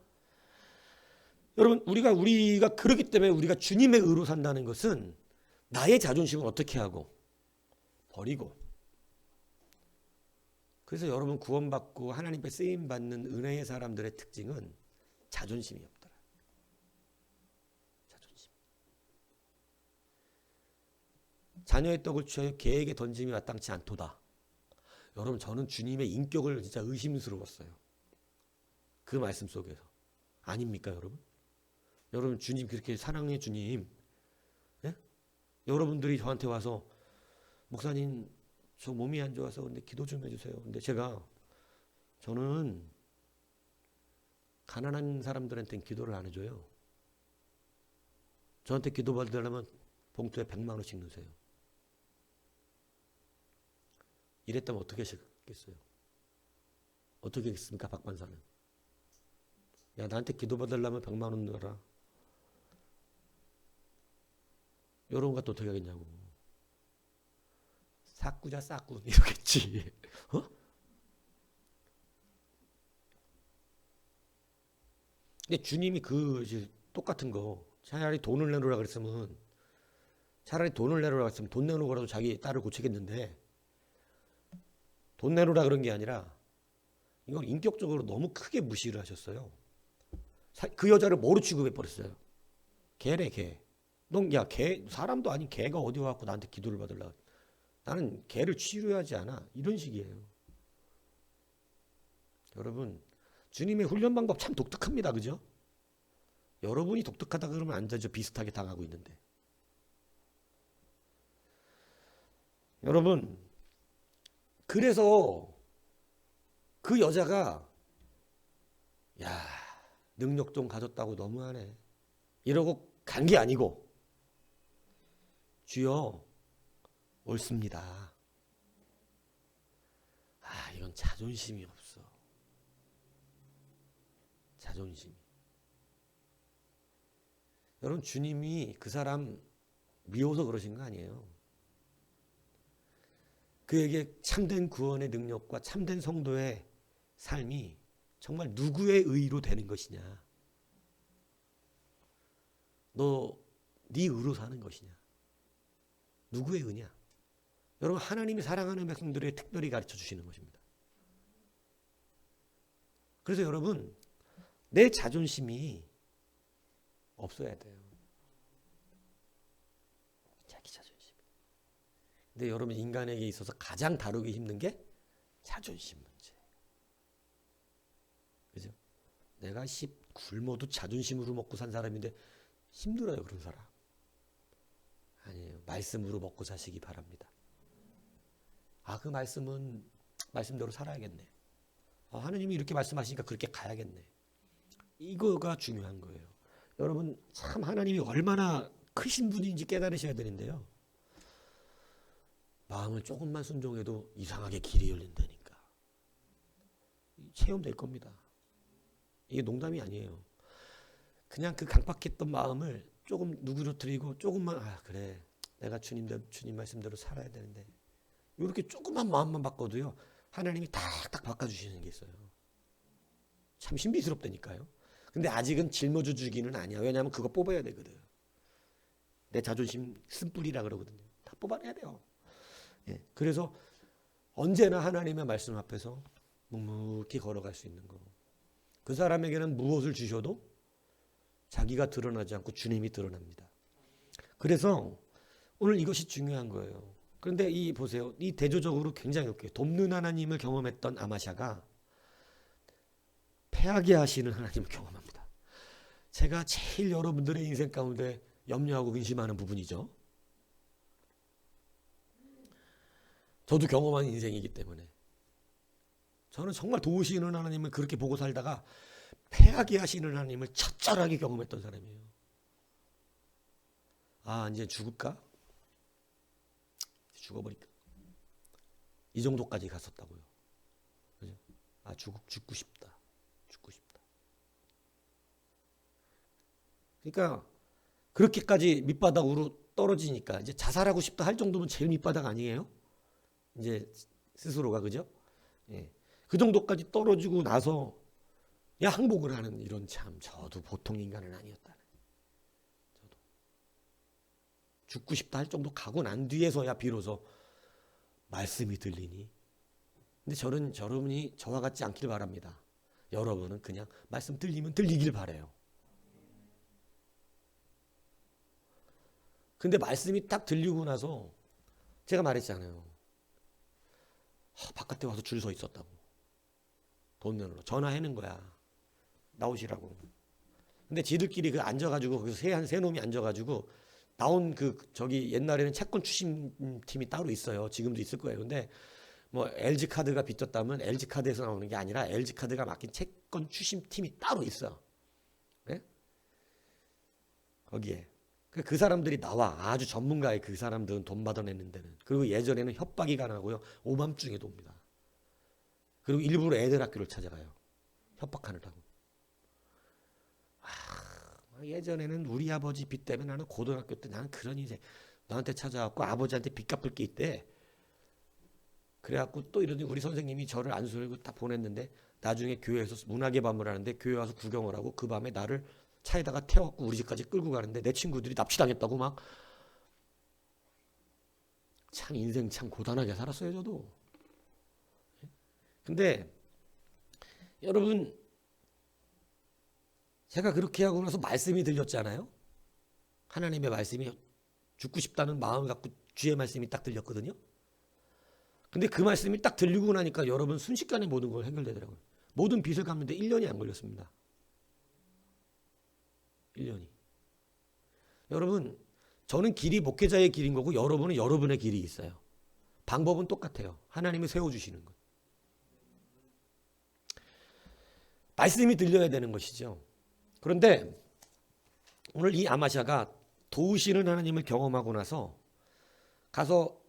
여러분 우리가 그렇기 때문에 우리가 주님의 의로 산다는 것은 나의 자존심을 어떻게 하고 버리고, 그래서 여러분 구원받고 하나님께 쓰임받는 은혜의 사람들의 특징은 자존심이 없더라. 자존심. 자녀의 떡을 취하여 개에게 던짐이 마땅치 않도다. 여러분 저는 주님의 인격을 진짜 의심스러웠어요. 그 말씀 속에서. 아닙니까 여러분? 여러분 주님 그렇게 사랑해 주님. 예? 여러분들이 저한테 와서 목사님 저 몸이 안 좋아서 근데 기도 좀 해주세요. 근데 저는 가난한 사람들한테는 기도를 안 해줘요. 저한테 기도 받으려면 봉투에 100만 원씩 넣으세요. 이랬다면 어떻게 하시겠어요? 어떻게 하겠습니까 박관사는? 야 나한테 기도 받으려면 100만 원 넣어라. 이런 것도 어떻게 하겠냐고. 사꾸자 싸꾸 이러겠지. 근데 주님이 똑같은 거 차라리 돈을 내놓으라 그랬으면 돈 내놓으라도 자기 딸을 고치겠는데 돈 내놓으라 그런 게 아니라 이걸 인격적으로 너무 크게 무시를 하셨어요. 그 여자를 뭐로 취급해 버렸어요? 개래 개. 야 개 사람도 아닌 개가 어디 와갖고 나한테 기도를 받으려고. 나는 개를 치료하지 않아. 이런 식이에요. 여러분 주님의 훈련 방법 참 독특합니다. 그죠? 여러분이 독특하다 그러면 안 되죠. 비슷하게 당하고 있는데. 여러분 그래서 그 여자가 야 능력 좀 가졌다고 너무하네 이러고 간 게 아니고 주여 옳습니다. 이건 자존심이 없어. 자존심이. 여러분 주님이 그 사람 미워서 그러신 거 아니에요. 그에게 참된 구원의 능력과 참된 성도의 삶이 정말 누구의 의로 되는 것이냐. 네 의로 사는 것이냐. 누구의 의냐. 여러분 하나님이 사랑하는 백성들에게 특별히 가르쳐 주시는 것입니다. 그래서 여러분 내 자존심이 없어야 돼요. 자기 자존심. 근데 여러분 인간에게 있어서 가장 다루기 힘든 게 자존심 문제. 그죠? 내가 굶어도 자존심으로 먹고 산 사람인데 힘들어요 그런 사람. 아니에요. 말씀으로 먹고 사시기 바랍니다. 그 말씀은 말씀대로 살아야겠네. 하느님이 이렇게 말씀하시니까 그렇게 가야겠네. 이거가 중요한 거예요. 여러분 참 하나님이 얼마나 크신 분인지 깨달으셔야 되는데요. 마음을 조금만 순종해도 이상하게 길이 열린다니까. 체험될 겁니다. 이게 농담이 아니에요. 그냥 그 강박했던 마음을 조금 누그러뜨리고 조금만 그래 내가 주님 말씀대로 살아야 되는데 이렇게 조그만 마음만 바꿔도요 하나님이 탁탁 바꿔주시는 게 있어요. 참 신비스럽다니까요. 근데 아직은 짊어져 주기는 아니야. 왜냐하면 그거 뽑아야 되거든. 내 자존심 쓴뿌리라 그러거든요. 다 뽑아내야 돼요. 그래서 언제나 하나님의 말씀 앞에서 묵묵히 걸어갈 수 있는 거. 그 사람에게는 무엇을 주셔도 자기가 드러나지 않고 주님이 드러납니다. 그래서 오늘 이것이 중요한 거예요. 그런데 이 보세요. 이 대조적으로 굉장히 웃겨요. 돕는 하나님을 경험했던 아마샤가 패하게 하시는 하나님을 경험합니다. 제가 제일 여러분들의 인생 가운데 염려하고 근심하는 부분이죠. 저도 경험한 인생이기 때문에 저는 정말 도우시는 하나님을 그렇게 보고 살다가 패하게 하시는 하나님을 처절하게 경험했던 사람이에요. 아, 이제 죽을까? 죽어버릴까? 이 정도까지 갔었다고요. 그죠? 아, 죽고 싶다. 죽고 싶다. 그러니까 그렇게까지 밑바닥으로 떨어지니까 이제 자살하고 싶다 할 정도면 제일 밑바닥 아니에요? 이제 스스로가, 그죠? 예. 그 정도까지 떨어지고 나서 야 항복을 하는 이런, 참 저도 보통 인간은 아니었다. 저도 죽고 싶다 할 정도 가고 난 뒤에서야 비로소 말씀이 들리니. 근데 여러분이 저와 같지 않길 바랍니다. 여러분은 그냥 말씀 들리면 들리길 바래요. 근데 말씀이 딱 들리고 나서 제가 말했잖아요. 바깥에 와서 줄 서 있었다고. 돈 내놓으러 전화하는 거야. 나오시라고. 근데 지들끼리 그 앉아가지고 거기서 세 놈이 앉아가지고 나온 저기 옛날에는 채권 추심팀이 따로 있어요. 지금도 있을 거예요. 근데 뭐 LG 카드가 빚졌다면 LG 카드에서 나오는 게 아니라 LG 카드가 맡긴 채권 추심팀이 따로 있어. 네? 거기에. 그 사람들이 나와. 아주 전문가의 그 사람들은 돈 받아내는 데는. 그리고 예전에는 협박이 가능하고요. 오밤중에도 옵니다. 그리고 일부러 애들 학교를 찾아가요. 협박하느라고. 예전에는 우리 아버지 빚 때문에 나는 고등학교 때 나는 그런 인생, 너한테 찾아왔고 아버지한테 빚 갚을 게 있대. 그래갖고 또 이러더니 우리 선생님이 저를 안수하고 다 보냈는데 나중에 교회에서 문학의 밤을 하는데 교회 와서 구경을 하고 그 밤에 나를 차에다가 태워갖고 우리 집까지 끌고 가는데 내 친구들이 납치당했다고 막. 참 인생 참 고단하게 살았어요 저도. 근데 여러분, 제가 그렇게 하고 나서 말씀이 들렸잖아요. 하나님의 말씀이, 죽고 싶다는 마음을 갖고 주의 말씀이 딱 들렸거든요. 근데 그 말씀이 딱 들리고 나니까 여러분 순식간에 모든 걸 해결되더라고요. 모든 빚을 갚는데 1년이 안 걸렸습니다. 1년이. 여러분, 저는 길이 목회자의 길인 거고 여러분은 여러분의 길이 있어요. 방법은 똑같아요. 하나님이 세워주시는 것. 말씀이 들려야 되는 것이죠. 그런데 오늘 이 아마샤가 도우시는 하나님을 경험하고 나서 가서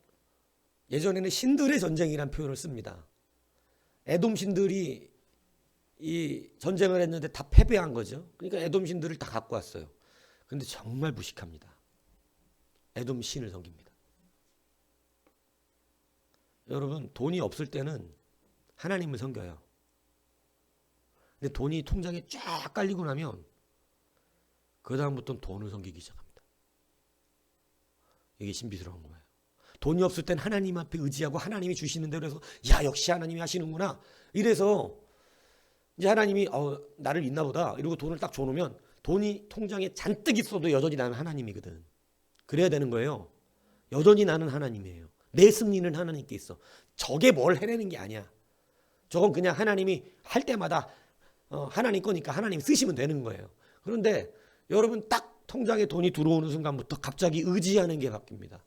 예전에는 신들의 전쟁이라는 표현을 씁니다. 에돔 신들이 이 전쟁을 했는데 다 패배한 거죠. 그러니까 에돔 신들을 다 갖고 왔어요. 그런데 정말 무식합니다. 에돔 신을 섬깁니다. 여러분, 돈이 없을 때는 하나님을 섬겨요. 근데 돈이 통장에 쫙 깔리고 나면 그 다음부터는 돈을 섬기기 시작합니다. 이게 신비스러운 거예요. 돈이 없을 땐 하나님 앞에 의지하고 하나님이 주시는 대로 해서 야 역시 하나님이 하시는구나. 이래서 이제 하나님이 나를 있나 보다 이러고 돈을 딱 줘놓으면 돈이 통장에 잔뜩 있어도 여전히 나는 하나님이거든. 그래야 되는 거예요. 여전히 나는 하나님이에요. 내 승리는 하나님께 있어. 저게 뭘 해내는 게 아니야. 저건 그냥 하나님이 할 때마다 하나님 거니까 하나님 쓰시면 되는 거예요. 그런데 여러분 딱 통장에 돈이 들어오는 순간부터 갑자기 의지하는 게 바뀝니다.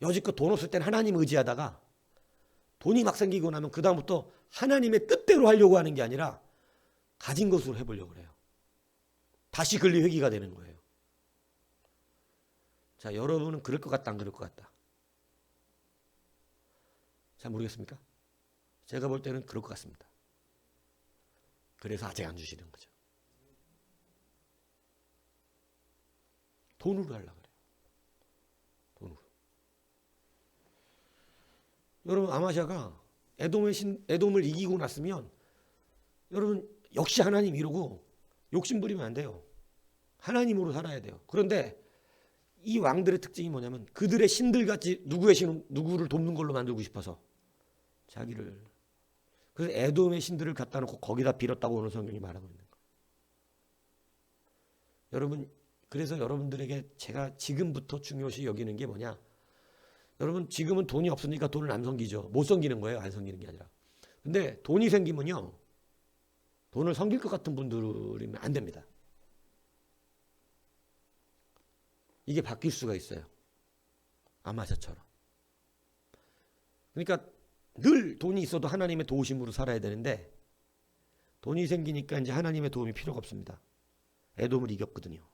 여지껏 돈 없을 땐 하나님 의지하다가 돈이 막 생기고 나면 그 다음부터 하나님의 뜻대로 하려고 하는 게 아니라 가진 것으로 해보려고 그래요. 다시 근리 회귀가 되는 거예요. 자, 여러분은 그럴 것 같다 안 그럴 것 같다? 잘 모르겠습니까? 제가 볼 때는 그럴 것 같습니다. 그래서 아직 안 주시는 거죠. 돈으로 하려고 그래요. 돈으로. 여러분, 아마샤가 에돔을 이기고 났으면 여러분 역시 하나님 이러고 욕심부리면 안 돼요. 하나님으로 살아야 돼요. 그런데 이 왕들의 특징이 뭐냐면 그들의 신들같이 누구를 돕는 걸로 만들고 싶어서 자기를. 그래서 에돔의 신들을 갖다 놓고 거기다 빌었다고 오늘 성경이 말하고 있는 거예요. 여러분, 그래서 여러분들에게 제가 지금부터 중요시 여기는 게 뭐냐? 여러분 지금은 돈이 없으니까 돈을 안 섬기죠. 못 섬기는 거예요. 안 섬기는 게 아니라. 근데 돈이 생기면요. 돈을 섬길 것 같은 분들이면 안 됩니다. 이게 바뀔 수가 있어요. 아마샤처럼. 그러니까 늘 돈이 있어도 하나님의 도우심으로 살아야 되는데 돈이 생기니까 이제 하나님의 도움이 필요가 없습니다. 에돔을 이겼거든요.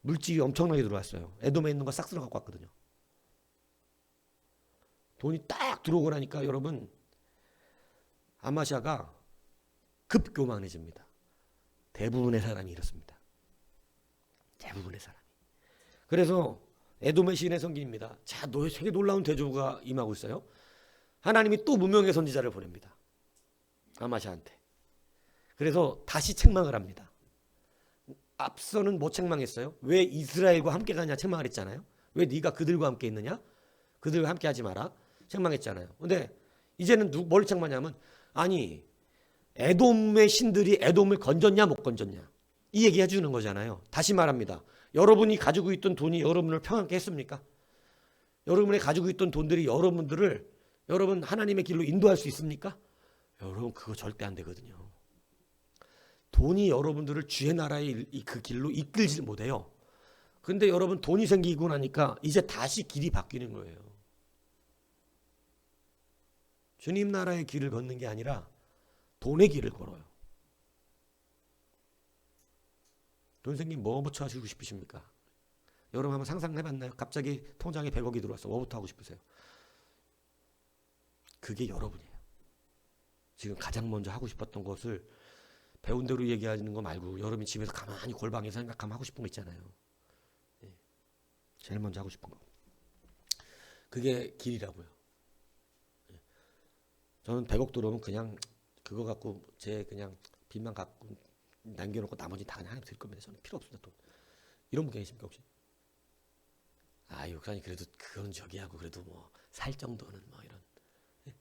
물질이 엄청나게 들어왔어요. 에돔에 있는 거 싹 쓸어 갖고 왔거든요. 돈이 딱 들어오고 나니까 여러분 아마샤가 급교만해집니다. 대부분의 사람이 이렇습니다. 대부분의 사람이. 그래서 에돔의 시인의 성기입니다. 자, 너의 되게 놀라운 대조가 임하고 있어요. 하나님이 또 무명의 선지자를 보냅니다. 아마샤한테. 그래서 다시 책망을 합니다. 앞서는 뭐 책망했어요? 왜 이스라엘과 함께 가냐 책망을 했잖아요. 왜 네가 그들과 함께 있느냐? 그들과 함께 하지 마라. 책망했잖아요. 근데 이제는 뭘 책망하냐면 아니 에돔의 신들이 에돔을 건졌냐 못 건졌냐 이 얘기 해주는 거잖아요. 다시 말합니다. 여러분이 가지고 있던 돈이 여러분을 평안케 했습니까? 여러분이 가지고 있던 돈들이 여러분들을 여러분 하나님의 길로 인도할 수 있습니까? 여러분 그거 절대 안 되거든요. 돈이 여러분들을 주의 나라의 그 길로 이끌지 못해요. 그런데 여러분 돈이 생기고 나니까 이제 다시 길이 바뀌는 거예요. 주님 나라의 길을 걷는 게 아니라 돈의 길을 걸어요. 돈 생기면 뭐부터 하시고 싶으십니까? 여러분 한번 상상해봤나요? 갑자기 통장에 100억이 들어왔어. 뭐부터 하고 싶으세요? 그게 여러분이에요. 지금 가장 먼저 하고 싶었던 것을 배운 대로 얘기하는 거 말고 여러분이 집에서 가만히 골방에서 생각하면 하고 싶은 거 있잖아요. 예. 제일 먼저 하고 싶은 거. 그게 길이라고요. 예. 저는 100억 들어오면 그냥 그거 갖고 제 그냥 빚만 갖고 남겨놓고 나머지 다 그냥 하나님 드릴 겁니다. 저는 필요 없습니다. 돈. 이런 분 계십니까 혹시? 아, 목사님 그래도 그건 저기 하고 그래도 뭐 살 정도는 뭐 이런. 예?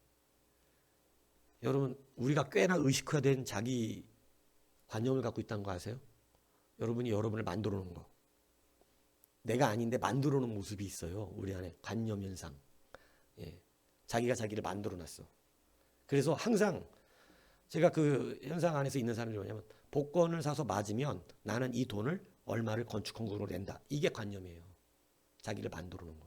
여러분 우리가 꽤나 의식화된 자기 관념을 갖고 있다는 거 아세요? 여러분이 여러분을 만들어 놓은 거. 내가 아닌데 만들어 놓은 모습이 있어요. 우리 안에 관념 현상. 예. 자기가 자기를 만들어 놨어. 그래서 항상 제가 그 현상 안에서 있는 사람들이 뭐냐면 복권을 사서 맞으면 나는 이 돈을 얼마를 건축헌금으로 낸다. 이게 관념이에요. 자기를 만들어 놓은 거.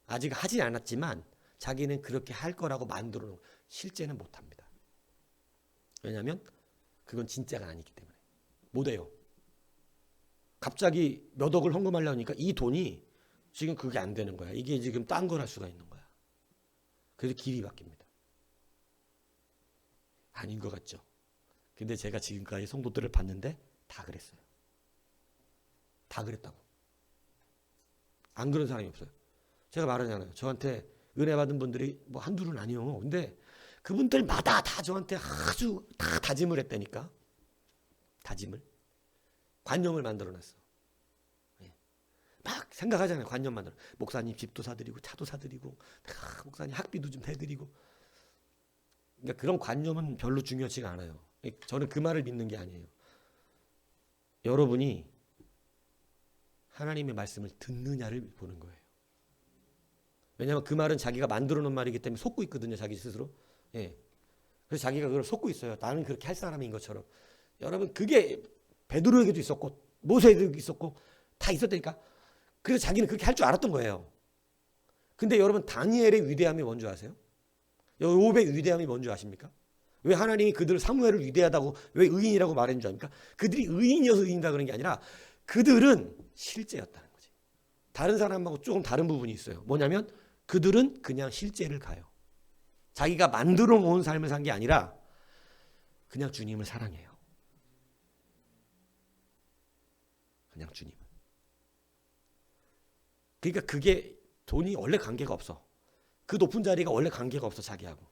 아직 하지 않았지만 자기는 그렇게 할 거라고 만들어 놓은 거. 실제는 못합니다. 왜냐하면 그건 진짜가 아니기 때문에. 못해요. 갑자기 몇 억을 헌금하려니까 이 돈이 지금 그게 안 되는 거야. 이게 지금 딴 걸 할 수가 있는 거야. 그래서 길이 바뀝니다. 아닌 것 같죠. 근데 제가 지금까지 성도들을 봤는데 다 그랬어요. 다 그랬다고. 안 그런 사람이 없어요. 제가 말하잖아요. 저한테 은혜 받은 분들이 뭐 한둘은 아니요. 근데 그분들마다 다 저한테 아주 다 다짐을 했다니까. 다짐을. 관념을 만들어놨어. 예. 막 생각하잖아요. 관념 만들어. 목사님 집도 사드리고 차도 사드리고 목사님 학비도 좀 해드리고. 그러니까 그런 관념은 별로 중요하지가 않아요. 저는 그 말을 믿는 게 아니에요. 여러분이 하나님의 말씀을 듣느냐를 보는 거예요. 왜냐하면 그 말은 자기가 만들어 놓은 말이기 때문에 속고 있거든요. 자기 스스로. 예. 그래서 자기가 그걸 속고 있어요. 나는 그렇게 할 사람인 것처럼. 여러분 그게 베드로에게도 있었고 모세에게도 있었고 다 있었다니까. 그래서 자기는 그렇게 할 줄 알았던 거예요. 근데 여러분 다니엘의 위대함이 뭔지 아세요? 요업의 위대함이 뭔지 아십니까? 왜 하나님이 그들 사무엘을 위대하다고 왜 의인이라고 말했는 줄 아십니까? 그들이 의인이어서 의인이다 그런 게 아니라 그들은 실제였다는 거지. 다른 사람하고 조금 다른 부분이 있어요. 뭐냐면 그들은 그냥 실제를 가요. 자기가 만들어 놓은 삶을 산 게 아니라 그냥 주님을 사랑해요. 그냥 주님을. 그러니까 그게 돈이 원래 관계가 없어. 그 높은 자리가 원래 관계가 없어 자기하고.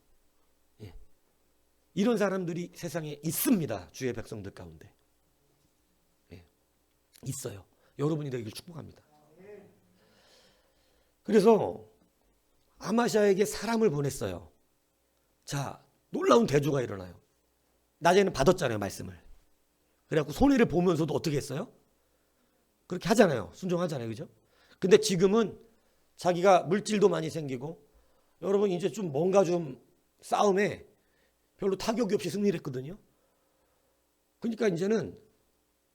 예. 이런 사람들이 세상에 있습니다. 주의 백성들 가운데. 예. 있어요. 여러분이 되길 축복합니다. 그래서 아마샤에게 사람을 보냈어요. 자, 놀라운 대조가 일어나요. 낮에는 받았잖아요, 말씀을. 그래갖고 손해를 보면서도 어떻게 했어요? 그렇게 하잖아요. 순종하잖아요. 그죠? 근데 지금은 자기가 물질도 많이 생기고 여러분 이제 좀 뭔가 좀 싸움에 별로 타격이 없이 승리를 했거든요. 그러니까 이제는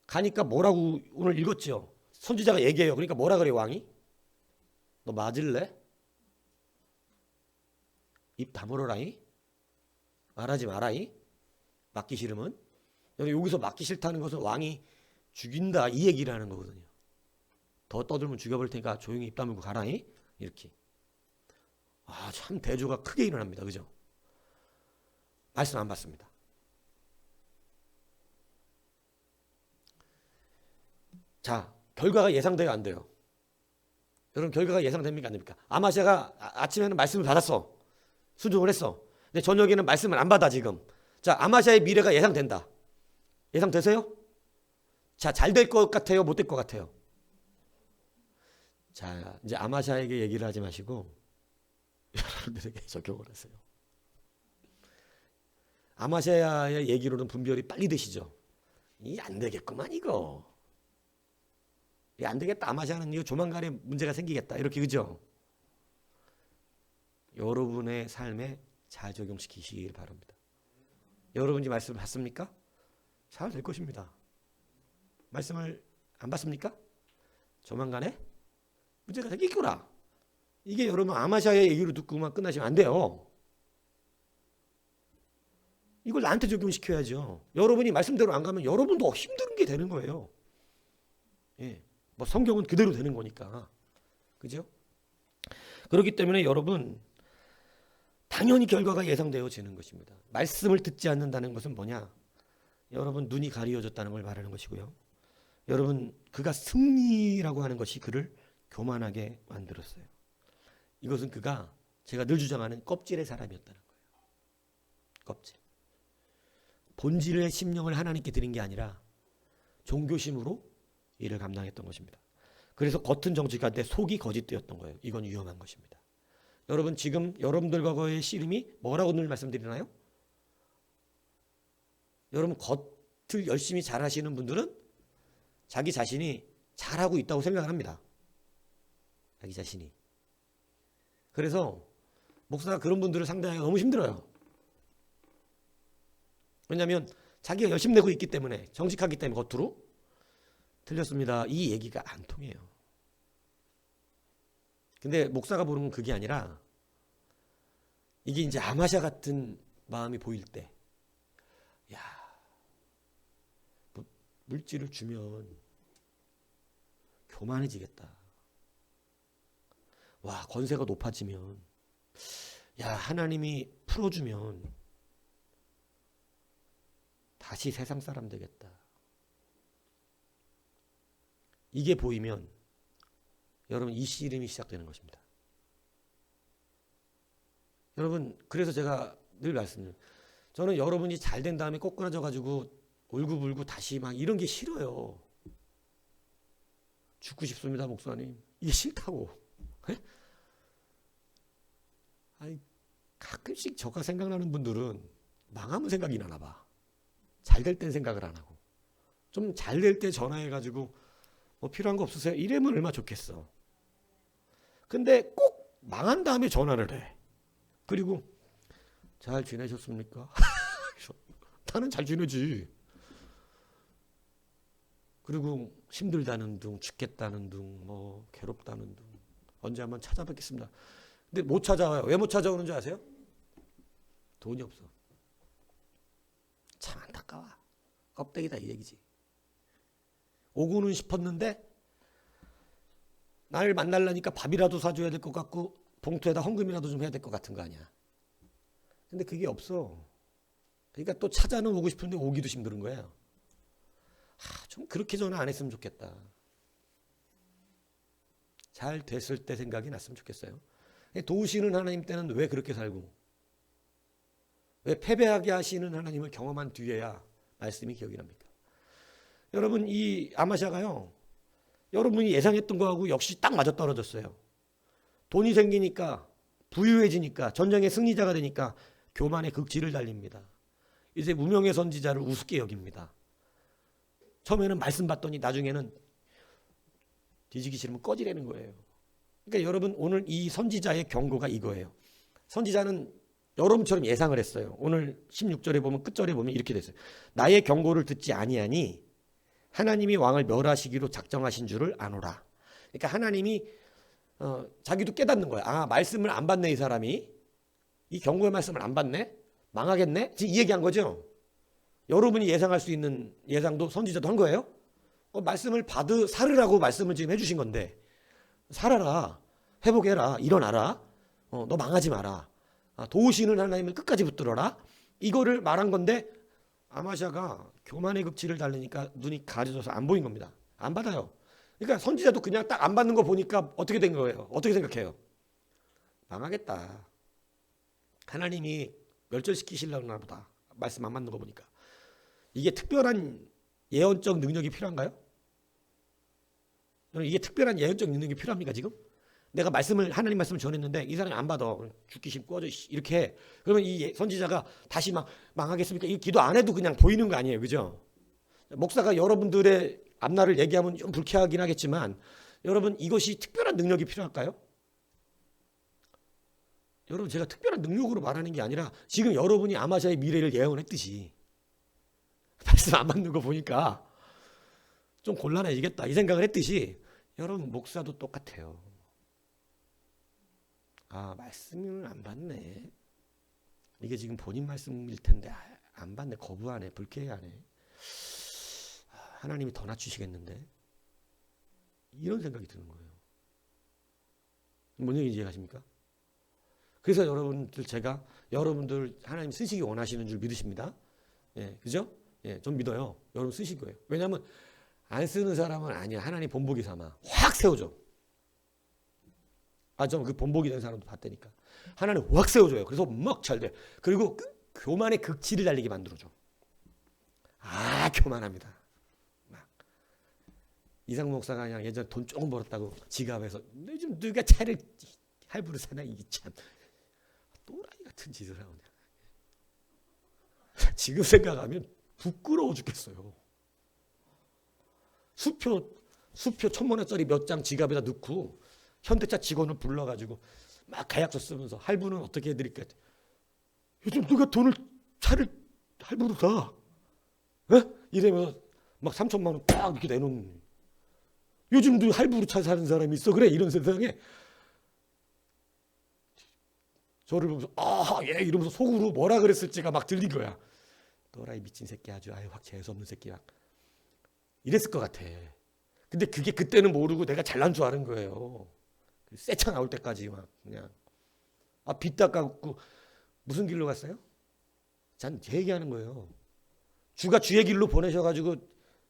가니까 뭐라고 오늘 읽었죠. 선지자가 얘기해요. 그러니까 뭐라 그래 왕이? 너 맞을래? 입 다물어라이? 말하지 마라이? 맞기 싫으면? 여기서 맞기 싫다는 것은 왕이 죽인다 이 얘기를 하는 거거든요. 더 떠들면 죽여버릴 테니까 조용히 입 다물고 가라이? 이렇게. 아, 참 대조가 크게 일어납니다. 그죠? 말씀 안 받습니다. 자, 결과가 예상돼요, 안 돼요? 여러분 결과가 예상됩니까, 안 됩니까? 아마시아가 아침에는 말씀을 받았어. 순종을 했어. 근데 저녁에는 말씀을 안 받아 지금. 자, 아마시아의 미래가 예상된다. 예상되세요? 자, 잘 될 것 같아요, 못 될 것 같아요? 자, 이제 아마시아에게 얘기를 하지 마시고 여러분들에게 적용을 하세요. 아마시아의 얘기로는 분별이 빨리 되시죠? 이 안 되겠구만 이거. 안 되겠다. 아마시아는 이거 조만간에 문제가 생기겠다. 이렇게 그죠? 여러분의 삶에 잘 적용시키시길 바랍니다. 여러분이 말씀을 받습니까? 잘 될 것입니다. 말씀을 안 받습니까? 조만간에 문제가 생길 거라. 이게 여러분 아마시아의 얘기로 듣고만 끝나시면 안 돼요. 이걸 나한테 적용시켜야죠. 여러분이 말씀대로 안 가면 여러분도 힘든 게 되는 거예요. 예. 뭐 성경은 그대로 되는 거니까. 그죠? 그렇기 때문에 여러분 당연히 결과가 예상되어지는 것입니다. 말씀을 듣지 않는다는 것은 뭐냐? 여러분 눈이 가리워졌다는 걸 말하는 것이고요. 여러분 그가 승리라고 하는 것이 그를 교만하게 만들었어요. 이것은 그가 제가 늘 주장하는 껍질의 사람이었다는 거예요. 껍질. 본질의 심령을 하나님께 드린 게 아니라 종교심으로 일을 감당했던 것입니다. 그래서 겉은 정직한데 속이 거짓되었던 거예요. 이건 위험한 것입니다. 여러분 지금 여러분들과의 씨름이 뭐라고 늘 말씀드리나요? 여러분 겉을 열심히 잘하시는 분들은 자기 자신이 잘하고 있다고 생각을 합니다. 자기 자신이. 그래서 목사가 그런 분들을 상대하기가 너무 힘들어요. 왜냐하면 자기가 열심히 내고 있기 때문에 정직하기 때문에 겉으로 틀렸습니다. 이 얘기가 안 통해요. 근데 목사가 보는 건 그게 아니라 이게 이제 아마샤 같은 마음이 보일 때, 야, 물질을 주면 교만해지겠다. 와, 권세가 높아지면, 야, 하나님이 풀어주면 다시 세상 사람 되겠다. 이게 보이면 여러분 이 씨름이 시작되는 것입니다. 여러분 그래서 제가 늘 말씀드려요. 저는 여러분이 잘 된 다음에 꼬꾸라져 가지고 울고불고 다시 막 이런 게 싫어요. 죽고 싶습니다 목사님. 이게 싫다고. 네? 아니, 가끔씩 저가 생각나는 분들은 망하면 생각이 나나 봐. 잘 될 땐 생각을 안 하고. 좀 잘 될 때 전화해가지고 뭐 필요한 거 없으세요? 이러면 얼마나 좋겠어. 근데 꼭 망한 다음에 전화를 해. 그리고 잘 지내셨습니까? 나는 잘 지내지. 그리고 힘들다는 둥, 죽겠다는 둥, 뭐 괴롭다는 둥. 언제 한번 찾아뵙겠습니다. 근데 못 찾아와요. 왜 못 찾아오는 줄 아세요? 돈이 없어. 참 안타까워. 껍데기다 이 얘기지. 오고는 싶었는데 나를 만나려니까 밥이라도 사줘야 될 것 같고 봉투에다 헌금이라도 좀 해야 될 것 같은 거 아니야. 근데 그게 없어. 그러니까 또 찾아는 오고 싶은데 오기도 힘든 거예요. 좀 그렇게 전화 안 했으면 좋겠다. 잘 됐을 때 생각이 났으면 좋겠어요. 도우시는 하나님 때는 왜 그렇게 살고 왜 패배하게 하시는 하나님을 경험한 뒤에야 말씀이 기억이 납니까? 여러분 이 아마샤가요. 여러분이 예상했던 거하고 역시 딱 맞아떨어졌어요. 돈이 생기니까 부유해지니까 전쟁의 승리자가 되니까 교만의 극치를 달립니다. 이제 무명의 선지자를 우습게 여깁니다. 처음에는 말씀 받더니 나중에는 뒤지기 싫으면 꺼지라는 거예요. 그러니까 여러분 오늘 이 선지자의 경고가 이거예요. 선지자는 여러분처럼 예상을 했어요. 오늘 16절에 보면 끝절에 보면 이렇게 됐어요. 나의 경고를 듣지 아니하니 하나님이 왕을 멸하시기로 작정하신 줄을 아노라. 그러니까 하나님이 자기도 깨닫는 거야. 아, 말씀을 안 받네 이 사람이. 이 경고의 말씀을 안 받네. 망하겠네. 지금 이 얘기한 거죠. 여러분이 예상할 수 있는 예상도 선지자도 한 거예요. 말씀을 살으라고 말씀을 지금 해주신 건데 살아라, 회복해라, 일어나라, 너 망하지 마라, 도우시는 하나님을 끝까지 붙들어라, 이거를 말한 건데 아마샤가 교만의 극치를 달리니까 눈이 가려져서 안 보인 겁니다. 안 받아요. 그러니까 선지자도 그냥 딱 안 받는 거 보니까 어떻게 된 거예요? 어떻게 생각해요? 망하겠다. 하나님이 멸절시키시려나 보다. 말씀 안 맞는 거 보니까. 이게 특별한 예언적 능력이 필요한가요? 이게 특별한 예언적 능력이 필요합니까 지금? 내가 하나님 말씀을 전했는데 이 사람이 안 받아. 죽기 싫고 꺼져 이렇게 해. 그러면 이 선지자가 다시 망하겠습니까? 이 기도 안 해도 그냥 보이는 거 아니에요, 그죠? 목사가 여러분들의 앞날을 얘기하면 좀 불쾌하긴 하겠지만 여러분 이것이 특별한 능력이 필요할까요? 여러분 제가 특별한 능력으로 말하는 게 아니라 지금 여러분이 아마샤의 미래를 예언했듯이 말씀 안 맞는 거 보니까 좀 곤란해지겠다 이 생각을 했듯이 여러분 목사도 똑같아요. 아, 말씀을 안 받네. 이게 지금 본인 말씀일 텐데 안 받네. 거부하네. 불쾌해하네. 하나님이 더 낮추시겠는데? 이런 생각이 드는 거예요. 뭔 얘기인지 이해가십니까? 그래서 제가 여러분들 하나님 쓰시기 원하시는 줄 믿으십니다. 예, 그죠? 예, 좀 믿어요. 여러분 쓰실 거예요. 왜냐하면 안 쓰는 사람은 아니야. 하나님 본보기 삼아 확 세워줘. 전 그 본보기 된 사람도 봤다니까. 하나님 확 세워줘요. 그래서 막 잘 돼. 그리고 교만의 극치를 달리게 만들어줘. 교만합니다. 막. 이상무 목사가 그냥 예전에 돈 조금 벌었다고 지갑에서 요즘 누가 차를 할부로 사나 이게 참 또라이 같은 짓을 하냐. 지금 생각하면 부끄러워 죽겠어요. 수표 1,000만 원짜리 몇 장 지갑에다 넣고 현대차 직원을 불러가지고 막 계약서 쓰면서 할부는 어떻게 해드릴까? 요즘 누가 차를 할부로 사? 이러면서 막 3,000만 원 딱 이렇게 내놓는. 요즘도 할부로 차 사는 사람이 있어? 그래, 이런 세상에. 저를 보면서 예 이러면서 속으로 뭐라 그랬을지가 막 들린 거야. 또라이 미친 새끼 아주 확 재수없는 새끼 막 이랬을 것 같아. 근데 그게 그때는 모르고 내가 잘난 줄 아는 거예요. 새 차 나올 때까지 막 그냥 빚 닦아갖고 무슨 길로 갔어요? 전 제 얘기하는 거예요. 주가 주의 길로 보내셔가지고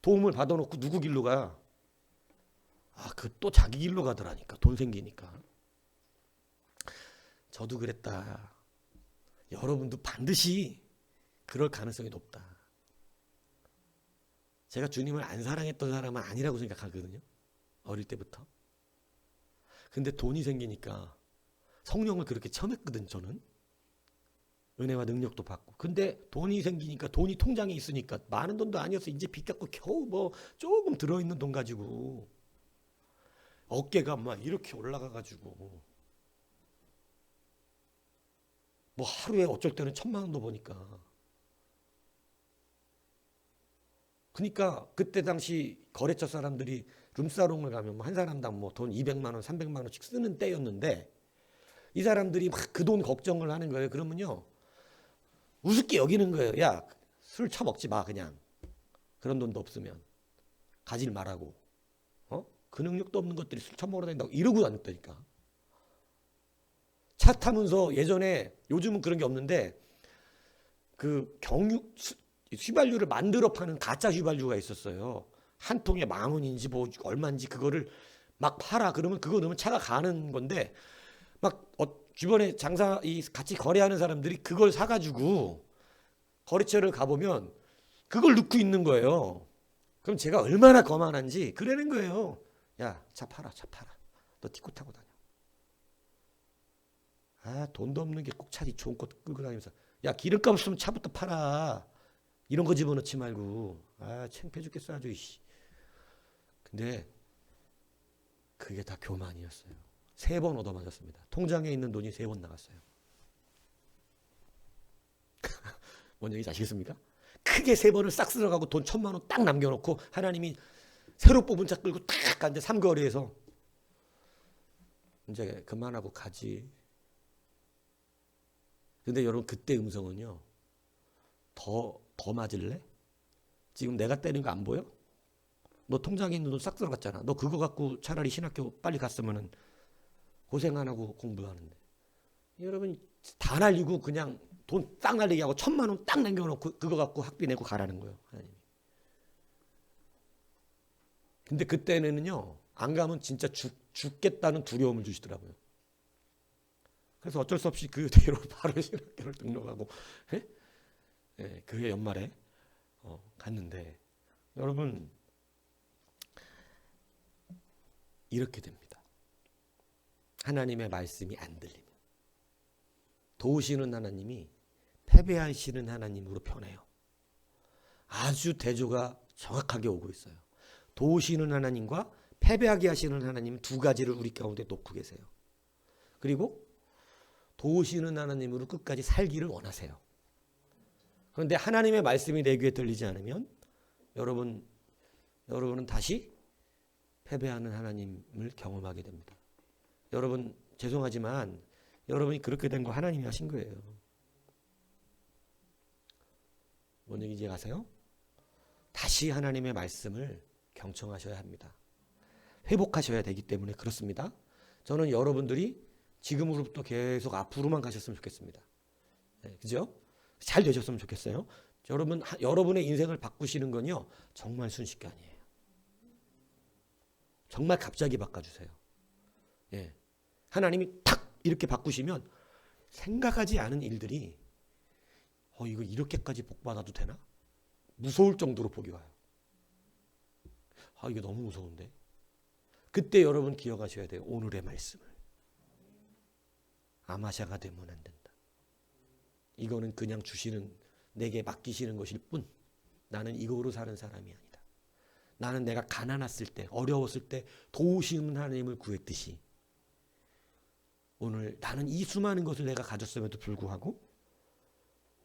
도움을 받아놓고 누구 길로 가? 그 또 자기 길로 가더라니까. 돈 생기니까. 저도 그랬다. 여러분도 반드시 그럴 가능성이 높다. 제가 주님을 안 사랑했던 사람은 아니라고 생각하거든요. 어릴 때부터. 근데 돈이 생기니까 성령을 그렇게 처했거든 저는. 은혜와 능력도 받고. 근데 돈이 생기니까 돈이 통장에 있으니까 많은 돈도 아니었어. 이제 빚 갚고 겨우 조금 들어있는 돈 가지고 어깨가 막 이렇게 올라가가지고 하루에 어쩔 때는 1,000만 원도 버니까. 그러니까 그때 당시 거래처 사람들이 룸사롱을 가면 한 사람당 돈 200만 원, 300만 원씩 쓰는 때였는데 이 사람들이 막 그 돈 걱정을 하는 거예요. 그러면요 우습게 여기는 거예요. 야, 술 처먹지 마 그냥. 그런 돈도 없으면 가질 말라고. 그 능력도 없는 것들이 술 처먹으러 다닌다고 이러고 다녔다니까. 차 타면서 예전에 요즘은 그런 게 없는데 그 휘발유를 만들어 파는 가짜 휘발유가 있었어요. 한 통에 10,000원인지 얼마인지 그거를 막 팔아. 그러면 그거 넣으면 차가 가는 건데 막 주변에 같이 거래하는 사람들이 그걸 사가지고 거래처를 가보면 그걸 넣고 있는 거예요. 그럼 제가 얼마나 거만한지 그러는 거예요. 야, 차 팔아. 너 티코 타고 다녀. 돈도 없는 게 꼭 차지 좋은 거 끌고 다니면서 야, 기름값 없으면 차부터 팔아. 이런 거 집어넣지 말고. 창피해 죽겠어 아주. 근데 그게 다 교만이었어요. 3번 얻어맞았습니다. 통장에 있는 돈이 3번 나갔어요. 뭔 얘기인지 아시겠습니까? 크게 3번을 싹 쓸어가고 돈 1,000만 원 딱 남겨놓고 하나님이 새로 뽑은 차 끌고 딱 가는데 삼거리에서 이제 그만하고 가지. 근데 여러분 그때 음성은요. 더 맞을래? 지금 내가 때린 거 안 보여? 너 통장에 있는 돈 싹 들어갔잖아. 너 그거 갖고 차라리 신학교 빨리 갔으면은 고생 안 하고 공부하는데. 여러분 다 날리고 그냥 돈 딱 날리게 하고 1,000만 원 딱 남겨놓고 그거 갖고 학비 내고 가라는 거예요. 하나님이. 근데 그때는요. 안 가면 진짜 죽겠다는 두려움을 주시더라고요. 그래서 어쩔 수 없이 그 뒤로 바로 신학교를 등록하고 그해 연말에 갔는데 여러분 이렇게 됩니다. 하나님의 말씀이 안 들리면 도우시는 하나님이 패배하시는 하나님으로 변해요. 아주 대조가 정확하게 오고 있어요. 도우시는 하나님과 패배하게 하시는 하나님 두 가지를 우리 가운데 놓고 계세요. 그리고 도우시는 하나님으로 끝까지 살기를 원하세요. 그런데 하나님의 말씀이 내 귀에 들리지 않으면 여러분은 다시 패배하는 하나님을 경험하게 됩니다. 여러분 죄송하지만 여러분이 그렇게 된 거 하나님이 하신 거예요. 뭔 얘기인지 아세요? 다시 하나님의 말씀을 경청하셔야 합니다. 회복하셔야 되기 때문에 그렇습니다. 저는 여러분들이 지금으로부터 계속 앞으로만 가셨으면 좋겠습니다. 그죠? 잘 되셨으면 좋겠어요. 여러분의 인생을 바꾸시는 건요 정말 순식간이에요. 정말 갑자기 바꿔주세요. 하나님이 탁 이렇게 바꾸시면 생각하지 않은 일들이 이거 이렇게까지 복받아도 되나? 무서울 정도로 복이 와요. 이게 너무 무서운데. 그때 여러분 기억하셔야 돼요. 오늘의 말씀을. 아마샤가 되면 안 된다. 이거는 그냥 내게 맡기시는 것일 뿐 나는 이거로 사는 사람이 아니다. 나는 내가 가난했을 때 어려웠을 때 도우시는 하나님을 구했듯이 오늘 나는 이 수많은 것을 내가 가졌음에도 불구하고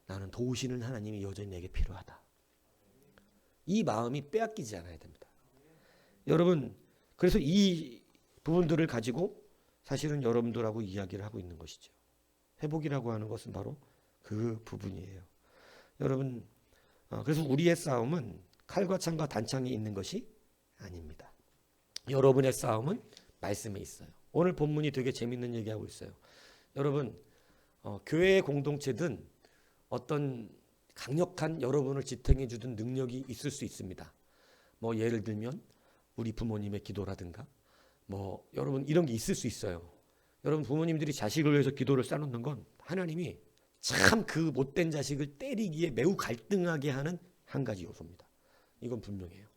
나는 도우시는 하나님이 여전히 내게 필요하다. 이 마음이 빼앗기지 않아야 됩니다. 여러분 그래서 이 부분들을 가지고 사실은 여러분들하고 이야기를 하고 있는 것이죠. 회복이라고 하는 것은 바로 그 부분이에요. 여러분 그래서 우리의 싸움은 칼과 창과 단창이 있는 것이 아닙니다. 여러분의 싸움은 말씀에 있어요. 오늘 본문이 되게 재밌는 얘기하고 있어요. 여러분 교회의 공동체든 어떤 강력한 여러분을 지탱해 주던 능력이 있을 수 있습니다. 뭐 예를 들면 우리 부모님의 기도라든가 여러분 이런 게 있을 수 있어요. 여러분 부모님들이 자식을 위해서 기도를 쌓는 건 하나님이 참 그 못된 자식을 때리기에 매우 갈등하게 하는 한 가지 요소입니다. 이건 분명해요.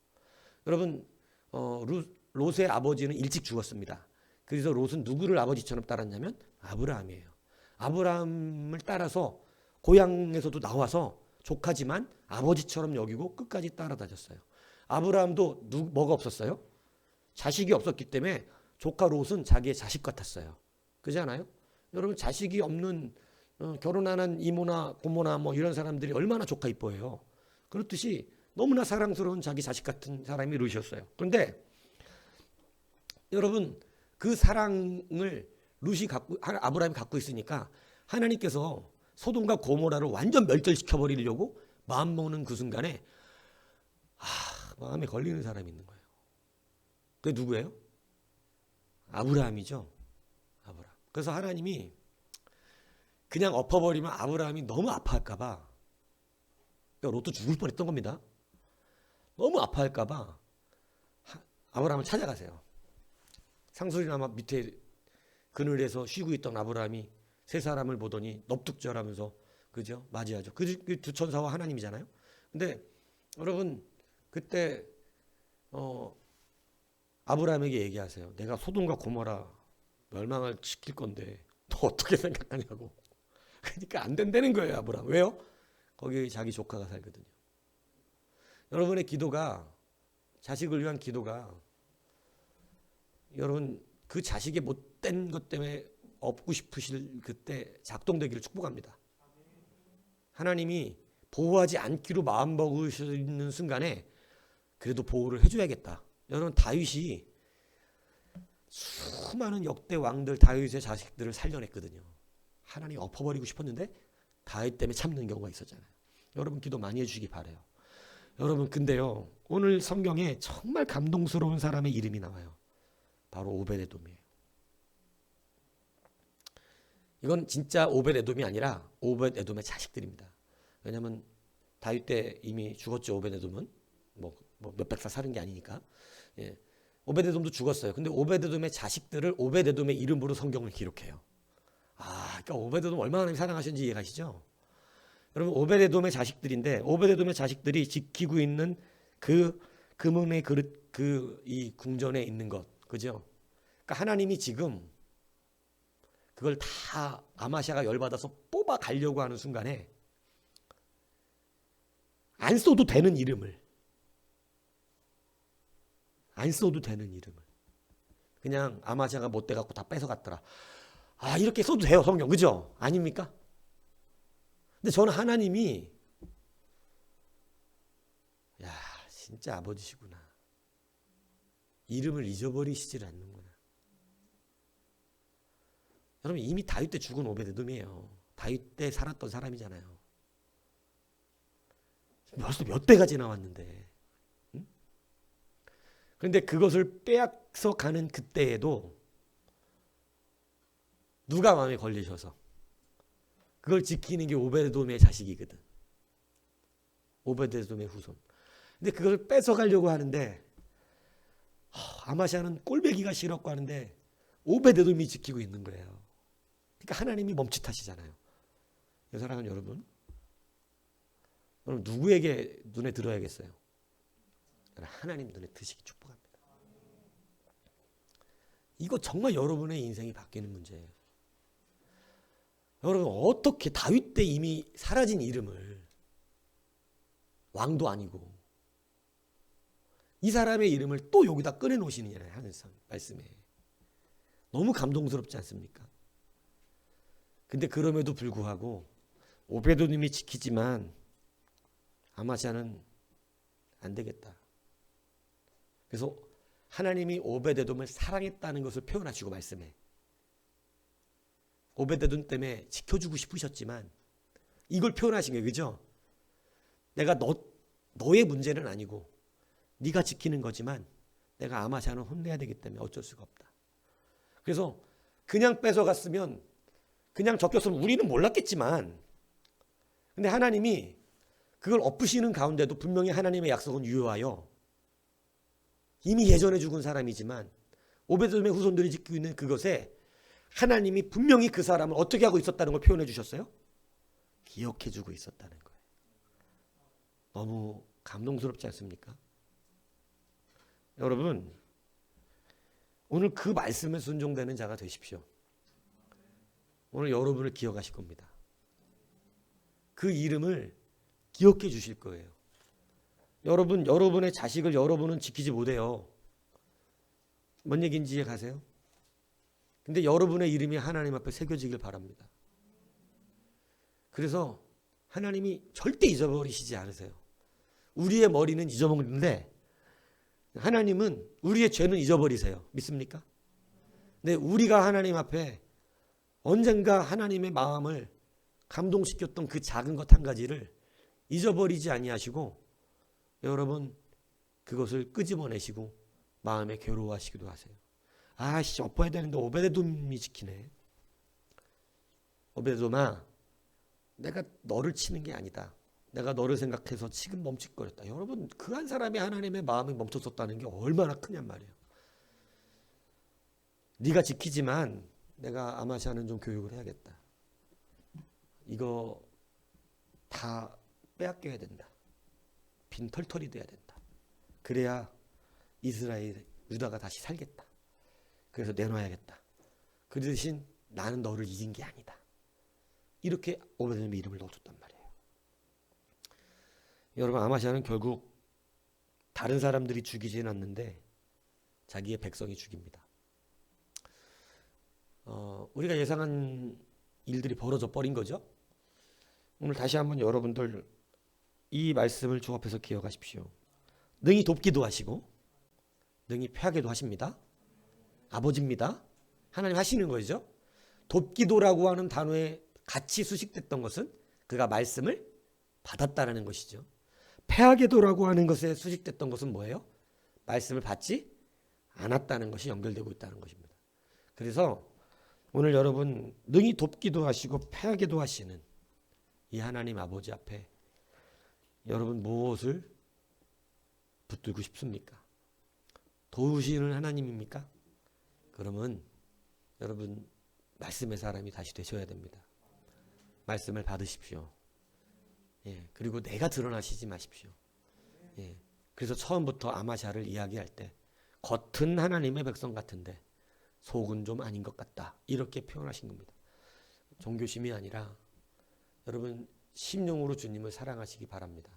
여러분 롯의 아버지는 일찍 죽었습니다. 그래서 롯은 누구를 아버지처럼 따랐냐면 아브라함이에요. 아브라함을 따라서 고향에서도 나와서 조카지만 아버지처럼 여기고 끝까지 따라다녔어요. 아브라함도 뭐가 없었어요? 자식이 없었기 때문에 조카 롯은 자기의 자식 같았어요. 그렇지 않아요? 여러분 자식이 없는 결혼 안 한 이모나 고모나 이런 사람들이 얼마나 조카 이뻐해요. 그렇듯이 너무나 사랑스러운 자기 자식 같은 사람이 롯이었어요. 그런데 여러분 그 사랑을 아브라함이 갖고 있으니까 하나님께서 소돔과 고모라를 완전 멸절시켜 버리려고 마음 먹는 그 순간에 마음에 걸리는 사람이 있는 거예요. 그게 누구예요? 아브라함이죠. 아브라함. 그래서 하나님이 그냥 엎어버리면 아브라함이 너무 아파할까 봐 롯도 죽을 뻔했던 겁니다. 너무 아파할까 봐 아브라함을 찾아가세요. 상수리나무 밑에 그늘에서 쉬고 있던 아브라함이 세 사람을 보더니 넙죽절하면서 그죠? 맞이하죠. 그 두 천사와 하나님이잖아요. 근데 여러분 그때 아브라함에게 얘기하세요. 내가 소돔과 고모라 멸망을 시킬 건데 너 어떻게 생각하냐고. 그러니까 안 된다는 거예요, 아브라함. 왜요? 거기 자기 조카가 살거든요. 여러분의 기도가 자식을 위한 기도가 여러분 그 자식의 못된 것 때문에 없고 싶으실 그때 작동되기를 축복합니다. 하나님이 보호하지 않기로 마음먹으시는 순간에 그래도 보호를 해줘야겠다. 여러분 다윗이 수많은 역대 왕들 다윗의 자식들을 살려냈거든요. 하나님 엎어버리고 싶었는데 다윗 때문에 참는 경우가 있었잖아요. 여러분 기도 많이 해주시기 바라요. 여러분 근데요 오늘 성경에 정말 감동스러운 사람의 이름이 나와요. 바로 오벳에돔이에요. 이건 진짜 오벳에돔이 아니라 오벳에돔의 자식들입니다. 왜냐하면 다윗 때 이미 죽었죠. 오벳에돔은 뭐 몇백 살 사는 게 아니니까. 예. 오벳에돔도 죽었어요. 근데 오벳에돔의 자식들을 오벳에돔의 이름으로 성경을 기록해요. 그러니까 오벳에돔 얼마나 하나님 사랑하셨는지 이해가시죠? 여러분 오벳에돔의 자식들인데 오벳에돔의 자식들이 지키고 있는 그 금은의 그릇 이 궁전에 있는 것, 그죠? 그러니까 하나님이 지금 그걸 다 아마샤가 열받아서 뽑아 가려고 하는 순간에 안 써도 되는 이름을 그냥 아마샤가 못돼 갖고 다 뺏어갔더라. 이렇게 써도 돼요 성경, 그죠? 아닙니까? 근데 저는 하나님이 진짜 아버지시구나. 이름을 잊어버리시질 않는구나. 여러분 이미 다윗 때 죽은 오벳에돔이에요. 다윗 때 살았던 사람이잖아요. 벌써 몇 대가 지나왔는데. 응? 그런데 그것을 빼앗어 가는 그때에도 누가 마음에 걸리셔서 그걸 지키는 게 오벳에돔의 자식이거든. 오벳에돔의 후손. 근데 그걸 뺏어가려고 하는데 아마샤는 꼴배기가 싫었고 하는데 오벳에돔이 지키고 있는 거예요. 그러니까 하나님이 멈칫하시잖아요. 사랑하는 여러분 누구에게 눈에 들어야겠어요? 하나님 눈에 드시기 축복합니다. 이거 정말 여러분의 인생이 바뀌는 문제예요. 여러분 어떻게 다윗 때 이미 사라진 이름을 왕도 아니고 이 사람의 이름을 또 여기다 꺼내놓으시느냐 하는 말씀에 너무 감동스럽지 않습니까? 근데 그럼에도 불구하고 오베도님이 지키지만 아마샤는 안 되겠다. 그래서 하나님이 오베데돔을 사랑했다는 것을 표현하시고 말씀해. 오베데돔 때문에 지켜주고 싶으셨지만 이걸 표현하신 거예요. 그죠? 내가 너의 문제는 아니고 네가 지키는 거지만 내가 아마샤는 혼내야 되기 때문에 어쩔 수가 없다. 그래서 그냥 뺏어갔으면 그냥 적겼으면 우리는 몰랐겠지만 근데 하나님이 그걸 엎으시는 가운데도 분명히 하나님의 약속은 유효하여 이미 예전에 죽은 사람이지만 오베돔의 후손들이 지키고 있는 그것에 하나님이 분명히 그 사람을 어떻게 하고 있었다는 걸 표현해 주셨어요? 기억해 주고 있었다는 거예요. 너무 감동스럽지 않습니까? 여러분 오늘 그 말씀에 순종되는 자가 되십시오. 오늘 여러분을 기억하실 겁니다. 그 이름을 기억해 주실 거예요. 여러분의 자식을 여러분은 지키지 못해요. 뭔 얘기인지 이해 가세요? 근데 여러분의 이름이 하나님 앞에 새겨지길 바랍니다. 그래서 하나님이 절대 잊어버리시지 않으세요. 우리의 머리는 잊어먹는데 하나님은 우리의 죄는 잊어버리세요. 믿습니까? 근데 우리가 하나님 앞에 언젠가 하나님의 마음을 감동시켰던 그 작은 것 한 가지를 잊어버리지 아니하시고 여러분 그것을 끄집어내시고 마음에 괴로워하시기도 하세요. 엎어야 되는데 오베데돔이 지키네. 오베데돔아, 내가 너를 치는 게 아니다. 내가 너를 생각해서 지금 멈칫거렸다. 여러분 그 한 사람이 하나님의 마음이 멈췄었다는 게 얼마나 크냔 말이에요. 네가 지키지만 내가 아마샤는 좀 교육을 해야겠다. 이거 다 빼앗겨야 된다. 빈 털털이 돼야 된다. 그래야 이스라엘, 유다가 다시 살겠다. 그래서 내놔야겠다. 그 대신 나는 너를 이긴 게 아니다. 이렇게 오베데돔의 이름을 넣어줬단 말이에요. 여러분 아마샤는 결국 다른 사람들이 죽이지는 않는데 자기의 백성이 죽입니다. 우리가 예상한 일들이 벌어져 버린 거죠. 오늘 다시 한번 여러분들 이 말씀을 주 앞에서 기억하십시오. 능히 돕기도 하시고 능히 패하게도 하십니다. 아버지입니다. 하나님 하시는 거죠. 돕기도라고 하는 단어에 같이 수식됐던 것은 그가 말씀을 받았다라는 것이죠. 패하게도라고 하는 것에 수식됐던 것은 뭐예요? 말씀을 받지 않았다는 것이 연결되고 있다는 것입니다. 그래서 오늘 여러분 능히 돕기도 하시고 패하게도 하시는 이 하나님 아버지 앞에 여러분 무엇을 붙들고 싶습니까? 도우시는 하나님입니까? 그러면 여러분 말씀의 사람이 다시 되셔야 됩니다. 말씀을 받으십시오. 예, 그리고 내가 드러나시지 마십시오. 예, 그래서 처음부터 아마샤를 이야기할 때 겉은 하나님의 백성 같은데 속은 좀 아닌 것 같다. 이렇게 표현하신 겁니다. 종교심이 아니라 여러분 심령으로 주님을 사랑하시기 바랍니다.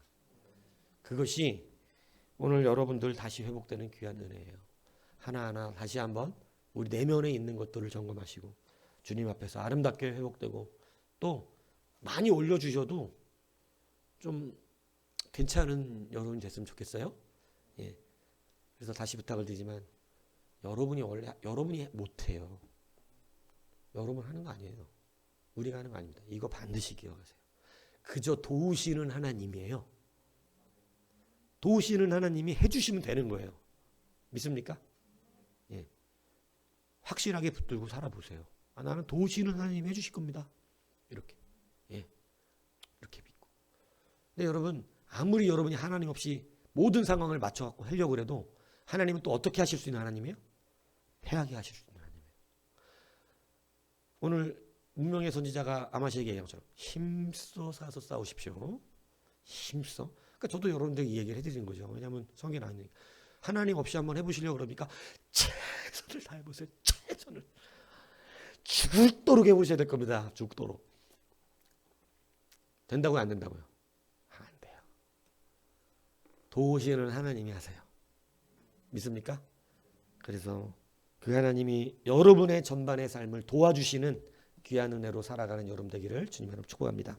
그것이 오늘 여러분들 다시 회복되는 귀한 은혜예요. 하나하나 다시 한번 우리 내면에 있는 것들을 점검하시고 주님 앞에서 아름답게 회복되고 또 많이 올려주셔도 좀 괜찮은 여러분이 됐으면 좋겠어요. 예. 그래서 다시 부탁을 드리지만 여러분이 못해요. 여러분 하는 거 아니에요. 우리가 하는 거 아닙니다. 이거 반드시 기억하세요. 그저 도우시는 하나님이에요. 도우시는 하나님이 해주시면 되는 거예요. 믿습니까? 예. 확실하게 붙들고 살아보세요. 나는 도우시는 하나님이 해주실 겁니다. 이렇게. 예. 이렇게 믿고. 근데 여러분 아무리 여러분이 하나님 없이 모든 상황을 맞춰갖고 하려고 해도 하나님은 또 어떻게 하실 수 있는 하나님이에요? 패하게 하실 수 있는 하나님이에요. 오늘 운명의 선지자가 아마시에게 얘기한 것처럼 힘써 사서 싸우십시오. 힘써. 그러니까 저도 여러분들 이 얘기를 해드리는 거죠. 왜냐하면 성경에 나오니까 하나님 없이 한번 해보시려고 그러니까 최선을 다해보세요. 최선을. 죽도록 해보셔야 될 겁니다. 죽도록. 된다고요? 안 된다고요? 안 돼요. 도우시는 하나님이 하세요. 믿습니까? 그래서 그 하나님이 여러분의 전반의 삶을 도와주시는 귀한 은혜로 살아가는 여러분 되기를 주님 이름으로 축복합니다.